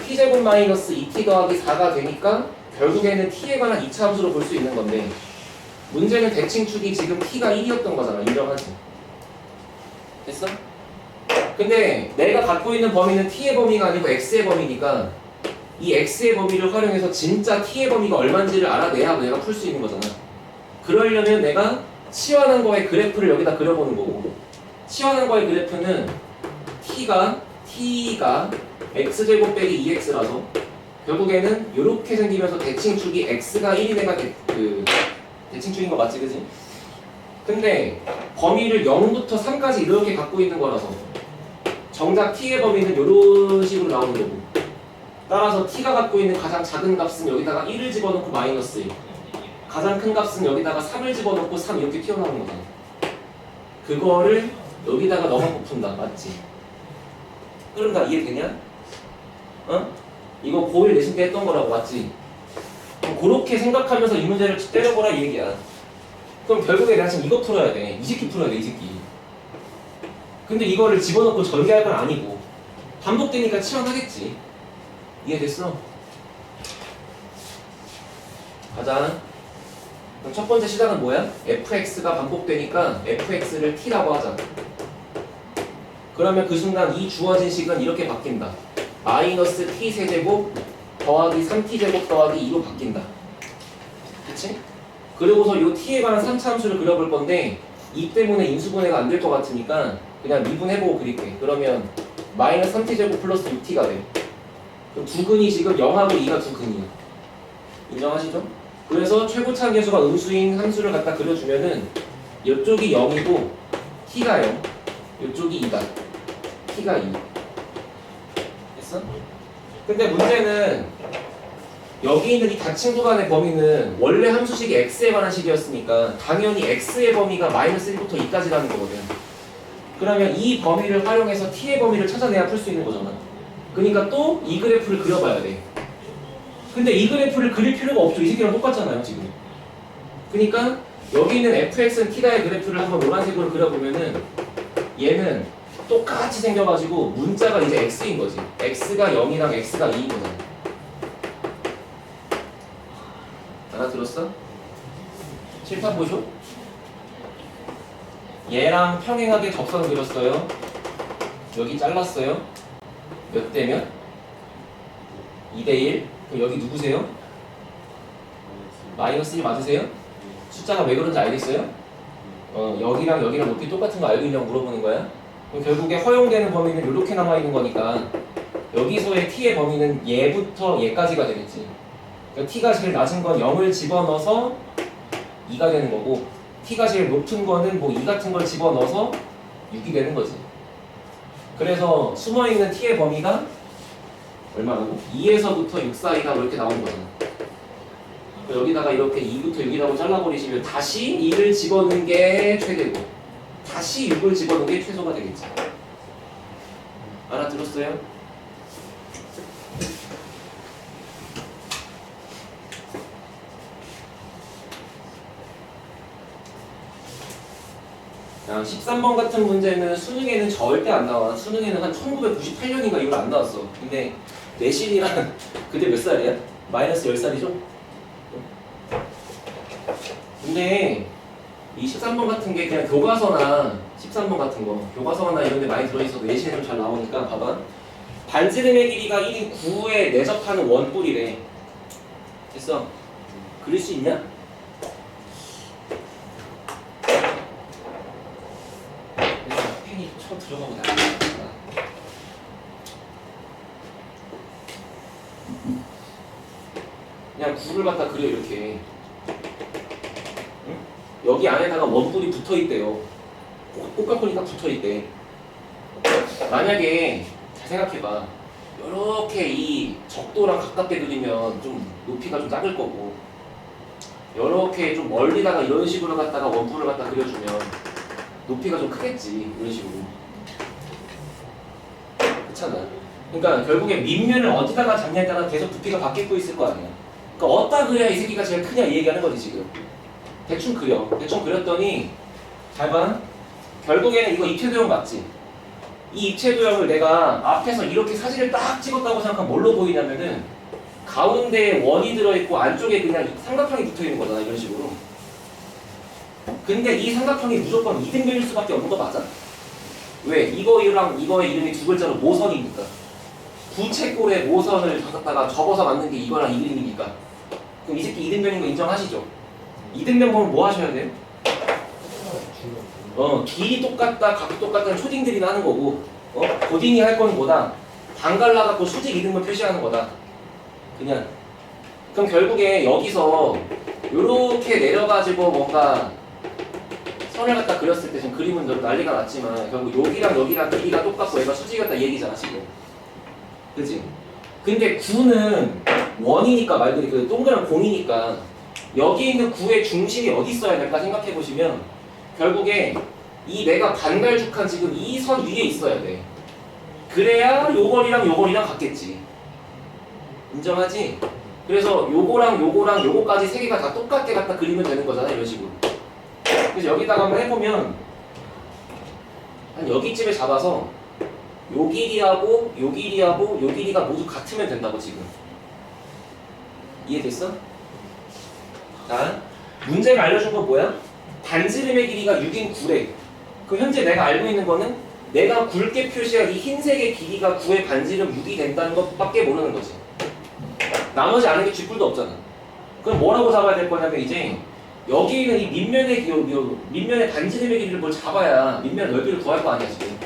t제곱 마이너스 2t 더하기 4가 되니까 결국에는 t에 관한 2차 함수로 볼 수 있는 건데 문제는 대칭축이 지금 t가 1이었던 거잖아 인정하지? 됐어? 근데 내가 갖고 있는 범위는 t의 범위가 아니고 x의 범위니까 이 x의 범위를 활용해서 진짜 t의 범위가 얼마인지를 알아내야 내가 풀 수 있는 거잖아 그러려면 내가 치환한 거의 그래프를 여기다 그려보는 거고 치환한 거의 그래프는 t가 x제곱 빼기 2x라서 결국에는 이렇게 생기면서 대칭축이 x가 1인 애가 대칭축인 거 맞지 그지? 근데 범위를 0부터 3까지 이렇게 갖고 있는 거라서 정작 t의 범위는 이런 식으로 나오는 거고 따라서 t가 갖고 있는 가장 작은 값은 여기다가 1을 집어넣고 마이너스 1 가장 큰 값은 여기다가 3을 집어넣고 3 이렇게 튀어나오는 거잖아 그거를 여기다가 넣어놓고 푼다 맞지? 그럼 다 이해되냐? 어? 이거 고1 내신 때 했던 거라고 맞지? 그렇게 생각하면서 이 문제를 때려보라 이 얘기야 그럼 결국에 내가 지금 이거 풀어야 돼 이 새끼 풀어야 돼 이 새끼 근데 이거를 집어넣고 전개할 건 아니고 반복되니까 치환하겠지 이해됐어? 가자 그럼 첫 번째 시작은 뭐야? fx가 반복되니까 fx를 t라고 하자 그러면 그 순간 이 주어진 식은 이렇게 바뀐다 마이너스 t 세제곱 더하기 3t 제곱 더하기 2로 바뀐다 그치? 그리고서 이 t에 관한 3차 함수를 그려볼 건데 이 때문에 인수분해가 안 될 것 같으니까 그냥 미분해보고 그릴게 그러면 마이너스 3t 제곱 플러스 6t가 돼 그럼 두 근이 지금 0하고 2가 두 근이야 인정하시죠? 그래서 최고차 계수가 음수인 함수를 갖다 그려주면은 이쪽이 0이고 t가 0 이쪽이 2다 t가 2 됐어? 근데 문제는 여기 있는 이 다친 구간의 범위는 원래 함수식이 x에 관한 식이었으니까 당연히 x의 범위가 마이너스 1부터 2까지라는 거거든 그러면 이 범위를 활용해서 t의 범위를 찾아내야 풀 수 있는 거잖아 그러니까 또 이 그래프를 그려봐야 돼 근데 이 그래프를 그릴 필요가 없죠 이 새끼랑 똑같잖아요 지금 그러니까 여기 있는 fx는 t다의 그래프를 한번 노란색으로 그려보면은 얘는 똑같이 생겨가지고 문자가 이제 x인 거지. x가 0이랑 x가 2인 거잖아. 알아들었어? 칠판 보쇼? 얘랑 평행하게 접선 그렸어요. 여기 잘랐어요. 몇 대면? 2대1. 그럼 여기 누구세요? 마이너스 1 맞으세요? 숫자가 왜 그런지 알겠어요? 여기랑 여기랑 높이 똑같은 거 알고 있냐고 물어보는 거야. 그럼 결국에 허용되는 범위는 이렇게 남아있는 거니까 여기서의 t의 범위는 얘부터 얘까지가 되겠지. 그러니까 t가 제일 낮은 건 0을 집어넣어서 2가 되는 거고 t가 제일 높은 거는 뭐 2 같은 걸 집어넣어서 6이 되는 거지. 그래서 숨어있는 t의 범위가 얼마라고? 2에서부터 6 사이가 이렇게 나오는 거잖아. 여기다가 이렇게 2부터 6이라고 잘라버리시면 다시 2를 집어넣는 게 최대고 다시 6을 집어넣는 게 최소가 되겠지. 알아들었어요? 자, 13번 같은 문제는 수능에는 절대 안 나와. 수능에는 한 1998년인가 이걸 안 나왔어. 근데 내신이랑 그때 몇 살이야? 마이너스 10살이죠? 근데 이 13번 같은 게 그냥 교과서나 13번 같은 거 교과서나 이런 데 많이 들어있어도 내신에 좀 잘 나오니까 봐봐. 반지름의 길이가 1인 9에 내접하는 원뿔이래. 됐어? 그릴 수 있냐? 펜이 쳐 들어가고 나가니까 그냥 9를 갖다 그려 이렇게. 응? 여기 안에다가 원뿔이 붙어있대요. 꽃가꾸니까 붙어있대. 만약에 잘 생각해봐. 요렇게 이 적도랑 가깝게 그리면 좀 높이가 좀 작을 거고 요렇게 좀 멀리다가 이런 식으로 갖다가 원뿔을 갖다 그려주면 높이가 좀 크겠지. 이런 식으로. 그렇잖아. 그러니까 결국에 밑면을 어디다가 잡냐에 따라 계속 부피가 바뀌고 있을 거 아니야. 그러니까 어디다 그려야 이 새끼가 제일 크냐 이 얘기하는 거지 지금. 대충 그려. 대충 그렸더니 잘 봐. 결국에는 이거 입체도형 맞지? 이 입체도형을 내가 앞에서 이렇게 사진을 딱 찍었다고 생각하면 뭘로 보이냐면은 가운데에 원이 들어있고 안쪽에 그냥 삼각형이 붙어있는 거잖아. 이런 식으로. 근데 이 삼각형이 무조건 이등변일 수밖에 없는 거 맞아? 왜? 이거랑 이거의 이름이 두 글자로 모선이니까. 부채꼴의 모선을 갖다가 접어서 만든 게 이거랑 이 그림이니까. 그럼 이 새끼 이등변인 거 인정하시죠? 이등변 보면 뭐 하셔야 돼요? 길이 똑같다, 각이 똑같다는 초딩들이나 하는 거고, 고딩이 할 건 뭐다? 방 갈라갖고 수직 이등변 표시하는 거다. 그냥. 그럼 결국에 여기서 요렇게 내려가지고 뭔가 선을 갖다 그렸을 때 지금 그림은 난리가 났지만 결국 여기랑 여기랑 길이가 똑같고 얘가 수직이었다 얘기잖아 지금. 그치? 근데 9는 원이니까 말 그대로 그 동그란 공이니까 여기 있는 9의 중심이 어디 있어야 될까 생각해 보시면 결국에 이 내가 반갈죽한 지금 이 선 위에 있어야 돼. 그래야 요거리랑 요거리랑 같겠지. 인정하지? 그래서 요거랑 요거랑 요거까지 세 개가 다 똑같게 갖다 그리면 되는 거잖아 이런 식으로. 그래서 여기다가 한번 해보면 한 여기쯤에 잡아서 요 길이하고 요 길이하고 요 길이가 모두 같으면 된다고 지금. 이해됐어? 자, 문제가 알려준 건 뭐야? 반지름의 길이가 6인 9래. 그 현재 내가 알고 있는 거는 내가 굵게 표시한 이 흰색의 길이가 9의 반지름 6이 된다는 것밖에 모르는 거지. 나머지 아는 게 쥐뿔도 없잖아. 그럼 뭐라고 잡아야 될 거냐면 이제 여기는 이 밑면의 반지름의 길이를 뭘 잡아야 밑면 넓이를 구할 거 아니야 지금.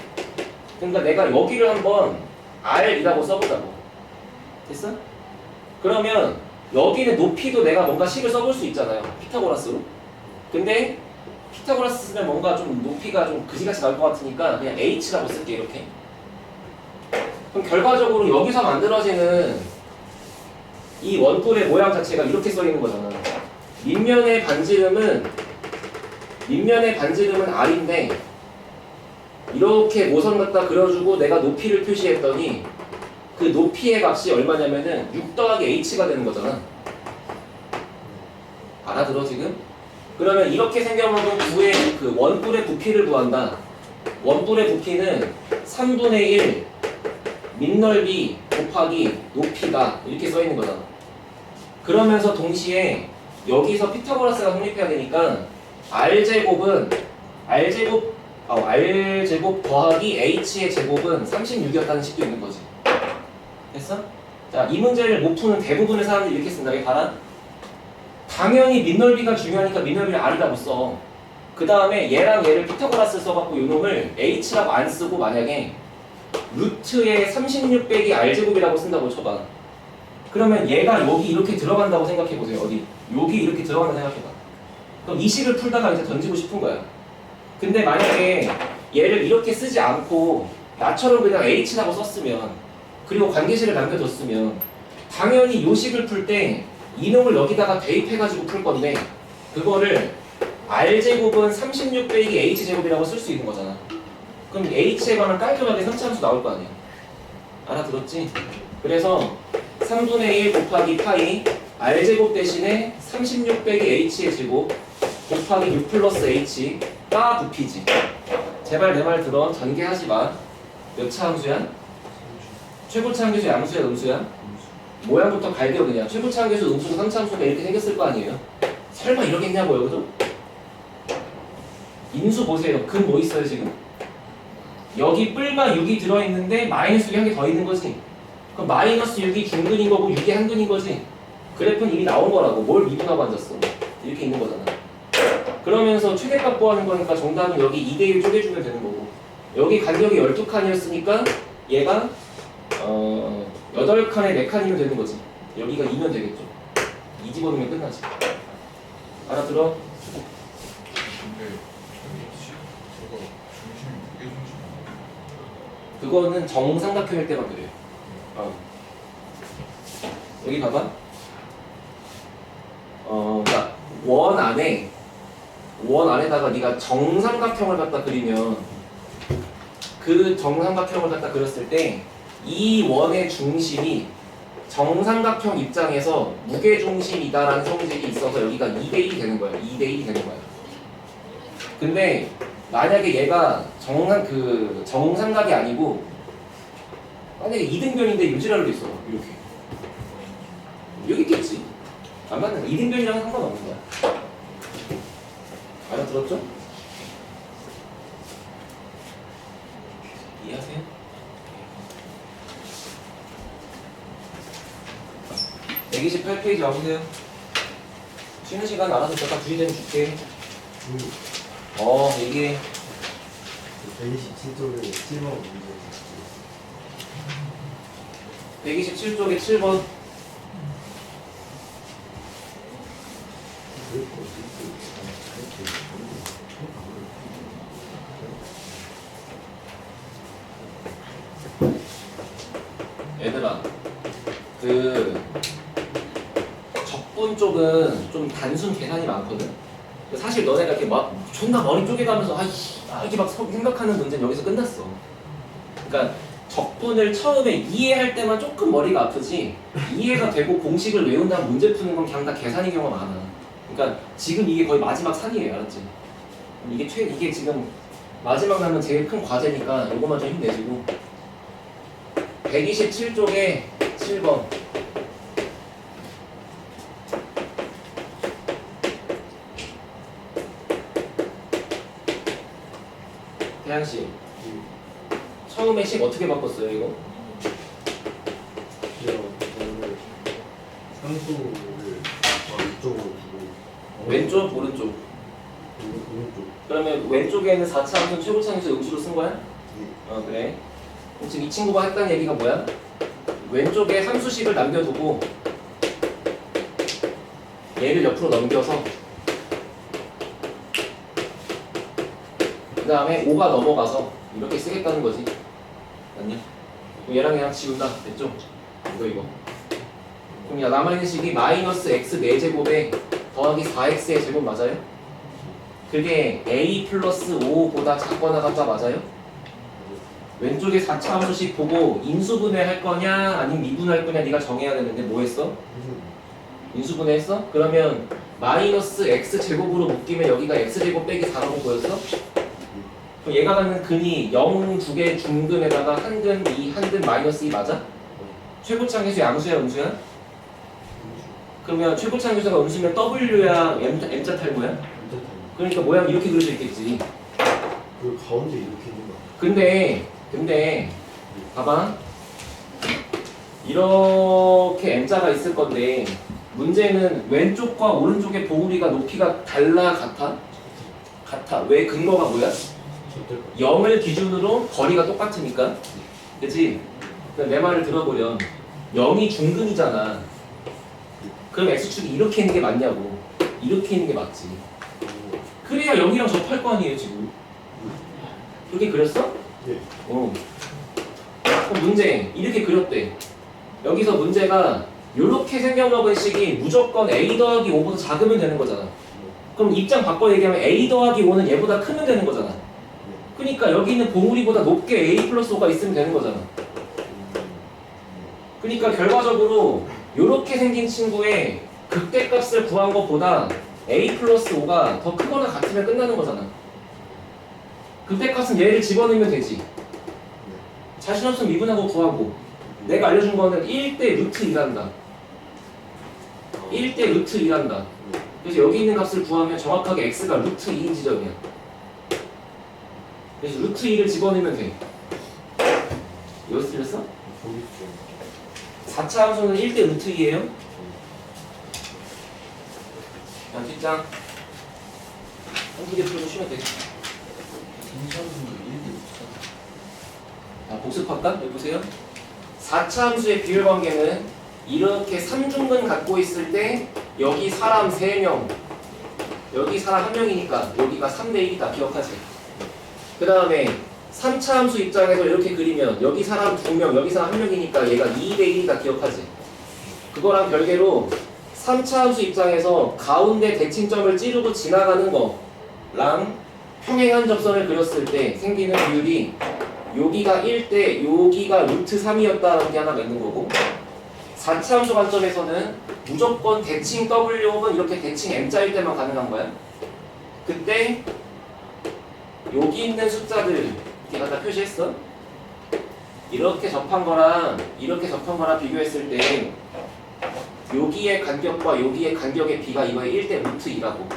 그러니까 내가 여기를 한번 R이라고 써보자고. 됐어? 그러면 여기는 높이도 내가 뭔가 식을 써볼 수 있잖아요. 피타고라스로. 근데 피타고라스 쓰면 뭔가 좀 높이가 좀 그지같이 나올 것 같으니까 그냥 H라고 쓸게 이렇게. 그럼 결과적으로 여기서 만들어지는 이 원뿔의 모양 자체가 이렇게 써 있는 거잖아. 밑면의 반지름은 R인데 이렇게 모선 갖다 그려주고 내가 높이를 표시했더니 그 높이의 값이 얼마냐면은 6 더하기 H가 되는 거잖아. 알아들어 지금? 그러면 이렇게 생겨먹은 9의 그 원뿔의 부피를 구한다. 원뿔의 부피는 3분의 1 밑넓이 곱하기 높이다 이렇게 써 있는 거잖아. 그러면서 동시에 여기서 피타고라스가 성립해야 되니까 r제곱은 r제곱 더하기 h의 제곱은 36이었다는 식도 있는 거지. 됐어? 자, 이 문제를 못 푸는 대부분의 사람들이 이렇게 쓴다. 이게 봐라. 당연히 밑넓이가 중요하니까 밑넓이를 r이라고 써. 그 다음에 얘랑 얘를 피타고라스 써갖고 요놈을 h라고 안 쓰고 만약에 루트에 36 빼기 r제곱이라고 쓴다고 쳐봐. 그러면 얘가 여기 이렇게 들어간다고 생각해보세요. 어디? 여기 이렇게 들어간다고 생각해봐. 그럼 이 식을 풀다가 이제 던지고 싶은 거야. 근데 만약에 얘를 이렇게 쓰지 않고 나처럼 그냥 h라고 썼으면 그리고 관계식을 남겨뒀으면 당연히 요 식을 풀 때 이놈을 여기다가 대입해가지고 풀 건데 그거를 r제곱은 36 빼기 h제곱이라고 쓸 수 있는 거잖아. 그럼 h에 관한 깔끔하게 3차함수 나올 거 아니야. 알아들었지? 그래서 3분의 1 곱하기 파이 r제곱 대신에 36 빼기 h의 제곱 곱하기 6 플러스 h가 부피지. 제발 내 말 들어. 전개하지 마. 몇 차 함수야? 최고차 함수 양수야 음수야? 모양부터 갈겨 그냥. 최고차 함수 음수도 3차 함수가 이렇게 생겼을 거 아니에요? 설마 이러겠냐고요, 그죠? 인수 보세요. 근 뭐 있어요 지금? 여기 뿔과 6이 들어있는데 마이너스 6이 한 개 더 있는 거지. 그럼 마이너스 6이 중근인 거고 6이 한근인 거지. 그래프는 이미 나온 거라고. 뭘 미분하고 앉았어. 이렇게 있는 거잖아. 그러면서 최대값 구하는 거니까 정답은 여기 2대1 쪼개주면 되는 거고 여기 간격이 12칸이었으니까 얘가 8칸에 4칸이면 되는 거지. 여기가 2면 되겠죠. 2 집어넣으면 끝나지. 알아들어? 근데 저거 중심이 무게 중심 그거는 정삼각형일 때만 그래요. 여기 봐봐. 그러니까 원 안에다가 네가 정삼각형을 갖다 그리면 그 정삼각형을 갖다 그렸을 때 이 원의 중심이 정삼각형 입장에서 무게중심이다라는 성질이 있어서 여기가 2대1이 되는 거야. 2대1이 되는 거야. 근데 만약에 얘가 정삼각이 아니고 만약에 이등변인데 유지랄로 있어. 이렇게 여기 있겠지. 안 맞는 거야. 이등변이랑 상관없는 거야. 알아들었죠? 이해하세요? 128페이지 와보세요. 쉬는 시간 알아서 잠깐 주의되면 줄게. 얘기해. 127쪽에 7번 문제 127쪽에 7번. 얘들아, 적분 쪽은 좀 단순 계산이 많거든. 사실 너네가 이렇게 막 존나 머리 쪼개가면서 이렇게 막 생각하는 문제는 여기서 끝났어. 그러니까 적분을 처음에 이해할 때만 조금 머리가 아프지 이해가 되고 공식을 외운 다음 문제 푸는 건 그냥 다 계산인 경우가 많아. 그러니까 지금 이게 거의 마지막 산이에요, 알았지? 이게 지금 마지막 남은 제일 큰 과제니까 이거만 좀 힘내시고. 127쪽에 7번. 태양씨, 처음에 식 어떻게 바꿨어요, 이거? 상수를 이쪽으로 두고 왼쪽, 오른쪽? 오른쪽 그러면 왼쪽에는 4차 함수 최고차 함수 음수로 쓴 거야? 그래. 그럼 지금 이 친구가 했다는 얘기가 뭐야? 왼쪽에 함수식을 남겨두고 얘를 옆으로 넘겨서 그 다음에 5가 넘어가서 이렇게 쓰겠다는 거지. 맞냐? 그럼 얘랑 지운다. 됐죠? 이거. 그럼 야 남아있는 식이 마이너스 x 4제곱에 더하기 4x의 제곱 맞아요? 그게 a 플러스 5보다 작거나 같다 맞아요? 왼쪽에 4차 함수식 보고 인수분해 할 거냐 아니면 미분할 거냐 네가 정해야 되는데 뭐 했어? 인수분해 했어? 그러면 마이너스 x제곱으로 묶이면 여기가 x제곱 빼기 4라고 보였어? 그럼 얘가 갖는 근이 0, 2개 중근에다가 한 근, 2, 한 근 마이너스 2 맞아? 최고차 계수 양수야 음수야? 그러면 최고차 계수가 음수면 W야 M자 탈모야? 완전 다르네. 그러니까 모양 이렇게 그려져 있겠지. 그 가운데 이렇게 있는 거. 근데 봐봐. 이렇게 M자가 있을 건데 문제는 왼쪽과 오른쪽의 보구리가 높이가 달라 같아? 같아. 왜? 근거가 뭐야? 절대 0을 기준으로 거리가 똑같으니까. 그치? 그럼 내 말을 들어보렴. 0이 중근이잖아. 그럼 X축이 이렇게 있는 게 맞냐고. 이렇게 있는 게 맞지. 그래야 0이랑 접할 거 아니에요 지금. 그렇게 그렸어? 예. 그럼 문제 이렇게 그렸대. 여기서 문제가 이렇게 생겨먹은 식이 무조건 A 더하기 5보다 작으면 되는 거잖아. 그럼 입장 바꿔 얘기하면 A 더하기 5는 얘보다 크면 되는 거잖아. 그러니까 여기 있는 봉우리보다 높게 A 플러스 5가 있으면 되는 거잖아. 그러니까 결과적으로 이렇게 생긴 친구의 극대값을 구한 것보다 A 플러스 5가 더 크거나 같으면 끝나는 거잖아. 극대값은 얘를 집어넣으면 되지. 자신 없으면 미분하고 구하고. 내가 알려준 거는 1대 루트 2란다. 1대 루트 2란다. 그래서 여기 있는 값을 구하면 정확하게 x가 루트 2인 지점이야. 그래서 루트 2를 집어넣으면 돼. 이거 틀렸어? 거기 있죠. 4차 함수는 1대 루트 2예요. 자, 뒷장. 한두 개 풀고 쉬면 돼. 인천분도 1대 6차. 자, 복습할까? 여기 보세요. 4차 함수의 비율 관계는 이렇게 3중근 갖고 있을 때 여기 사람 3명, 여기 사람 1명이니까 여기가 3대 1이다. 기억하지? 그 다음에 3차 함수 입장에서 이렇게 그리면 여기 사람 2명, 여기 사람 1명이니까 얘가 2대 1이다. 기억하지? 그거랑 별개로 3차 함수 입장에서 가운데 대칭점을 찌르고 지나가는 거랑 평행한 접선을 그렸을 때 생기는 비율이 여기가 1대 여기가 루트 3이었다는 게 하나가 있는 거고, 4차 함수 관점에서는 무조건 대칭 W는 이렇게 대칭 M자일 때만 가능한 거야. 그때 여기 있는 숫자들 이렇게 갖다 표시했어. 이렇게 접한 거랑 이렇게 접한 거랑 비교했을 때 여기의 간격과 여기의 간격의 비가 이거의 1대 루트 2라고.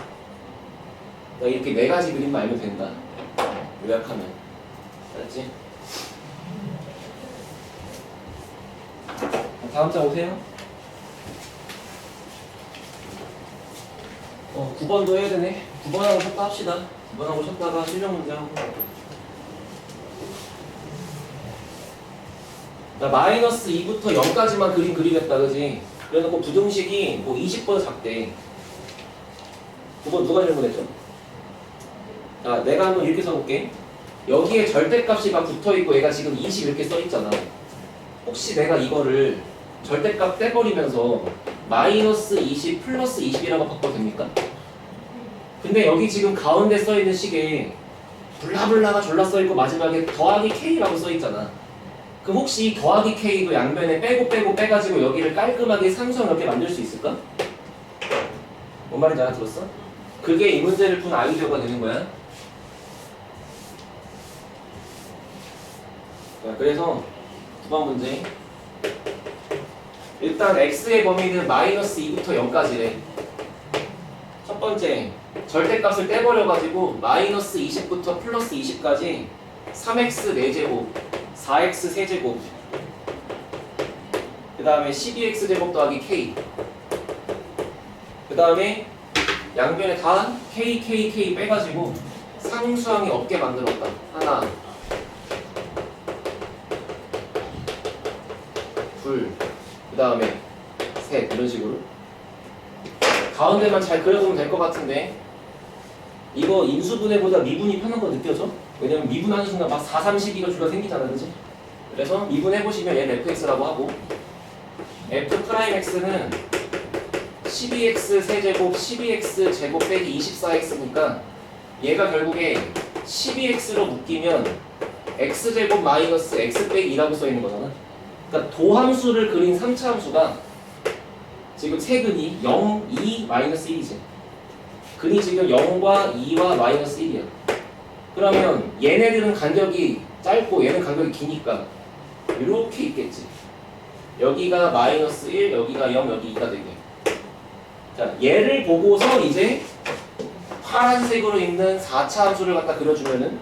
그러니까 이렇게 네 가지 그림만 알면 된다. 요약하면. 알았지? 다음 장 오세요. 9번도 해야 되네. 9번하고 쳤다 합시다. 9번하고 쳤다가 실력 문제 하고. 나 마이너스 2부터 0까지만 그림 그리겠다, 그지? 그래놓고 부등식이 뭐 20보다 작대. 9번 누가 질문했죠? 자, 내가 한번 이렇게 써볼게. 여기에 절대값이 막 붙어있고 얘가 지금 20 이렇게 써있잖아. 혹시 내가 이거를 절대값 떼버리면서 마이너스 20 플러스 20이라고 바꿔도 됩니까? 근데 여기 지금 가운데 써있는 식에 블라블라가 졸라 써있고 마지막에 더하기 K라고 써있잖아. 그럼 혹시 더하기 K도 양변에 빼고 빼가지고 여기를 깔끔하게 상수형이렇게 만들 수 있을까? 뭔 말인지 알아들었어? 그게 이 문제를 푼 아이디어가 되는 거야. 자, 그래서 9번 문제. 일단 x의 범위는 마이너스 2부터 0까지래. 첫 번째, 절대값을 떼버려가지고 마이너스 20부터 플러스 20까지 3x 4제곱, 4x 세제곱, 그 다음에 12x 제곱 더하기 k, 그 다음에 양변에 다 k 빼가지고 상수항이 없게 만들었다. 하나, 둘, 그 다음에 셋, 이런 식으로. 가운데만 잘 그려보면 될 것 같은데 이거 인수분해보다 미분이 편한 거 느껴져? 왜냐면 미분하는 순간 막 4, 3, 12가 줄어 생기잖아, 그치? 그래서 미분해보시면 얘는 fx라고 하고, f'x는 12x 세제곱 12x 제곱 빼기 24x니까 얘가 결국에 12x로 묶이면 x제곱 마이너스 x 빼기 2라고 써있는 거잖아. 그러니까 도함수를 그린 3차 함수가 지금 세 근이 0, 2, 마이너스 1이지. 근이 지금 0과 2와 마이너스 1이야. 그러면 얘네들은 간격이 짧고 얘는 간격이 기니까 이렇게 있겠지. 여기가 마이너스 1, 여기가 0, 여기 2가 되게. 자, 얘를 보고서 이제 파란색으로 있는 4차 함수를 갖다 그려주면은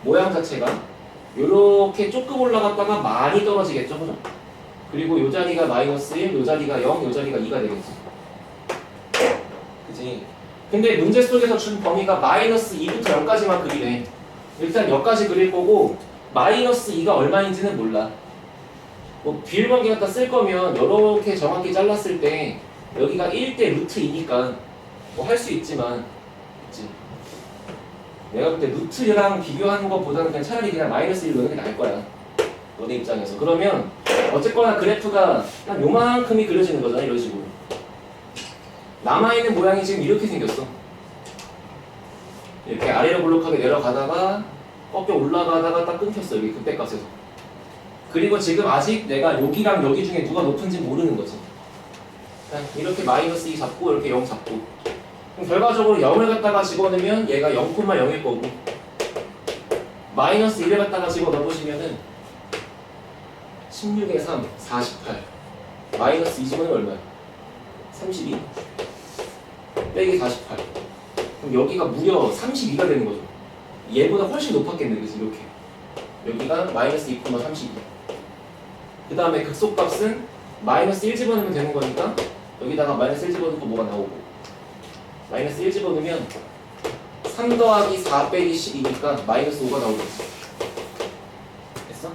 모양 자체가 이렇게 조금 올라갔다가 많이 떨어지겠죠, 그죠? 그리고 이 자리가 마이너스 1, 이 자리가 0, 이 자리가 2가 되겠지. 그치? 근데 문제 속에서 준 범위가 마이너스 2부터 0까지만 그리래. 일단 여기까지 그릴 거고 마이너스 2가 얼마인지는 몰라. 뭐 비율관계 갖다 쓸 거면 이렇게 정확히 잘랐을 때 여기가 1대 루트 2니까 뭐 할 수 있지만, 그치? 내가 볼 때 루트랑 비교하는 것보다는 그냥 차라리 그냥 마이너스 1 넣는 게 나을 거야, 너네 입장에서. 그러면 어쨌거나 그래프가 한 요만큼이 그려지는 거잖아, 이런 식으로. 남아있는 모양이 지금 이렇게 생겼어. 이렇게 아래로 볼록하게 내려가다가 꺾여 올라가다가 딱 끊겼어, 여기 극대값에서. 그리고 지금 아직 내가 여기랑 여기 중에 누가 높은지 모르는 거지. 그냥 이렇게 마이너스 2 잡고 이렇게 0 잡고. 그럼 결과적으로 0을 갖다가 집어넣으면 얘가 0,0일 거고, 마이너스 1을 갖다가 집어넣어보시면은 16에 3, 48. 마이너스 2 집어넣으면 얼마야? 32 빼기 48. 그럼 여기가 무려 32가 되는 거죠. 얘보다 훨씬 높았겠네, 그치? 이렇게. 여기가 마이너스 2,32. 그 다음에 극소값은 마이너스 1 집어넣으면 되는 거니까 여기다가 마이너스 1 집어넣고 뭐가 나오고, 마이너스 1 집어넣으면 3 더하기 4 빼기 12니까 마이너스 5가 나오겠지. 됐어?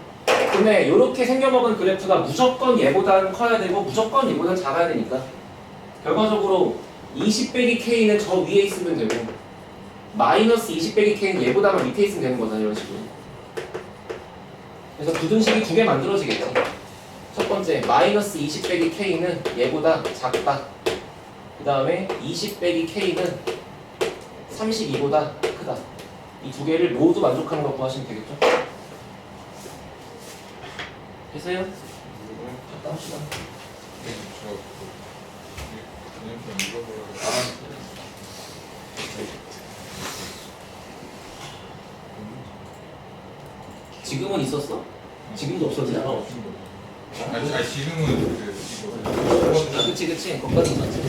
근데 이렇게 생겨먹은 그래프가 무조건 얘보다는 커야 되고 무조건 얘보다는 작아야 되니까 결과적으로 20 빼기 K는 저 위에 있으면 되고 마이너스 20 빼기 K는 얘보다만 밑에 있으면 되는 거잖아, 이런 식으로. 그래서 부등식이 두 개 만들어지겠지. 첫 번째, 마이너스 20 빼기 K는 얘보다 작다. 그 다음에 20 빼기 K는 32보다 크다. 이 두 개를 모두 만족하는 거 구하시면 되겠죠? 됐어요? 갔다 합시다. 지금은 있었어? 지금도 없었지? 아니 지금은 그 이거 그치 거기까지 있었지.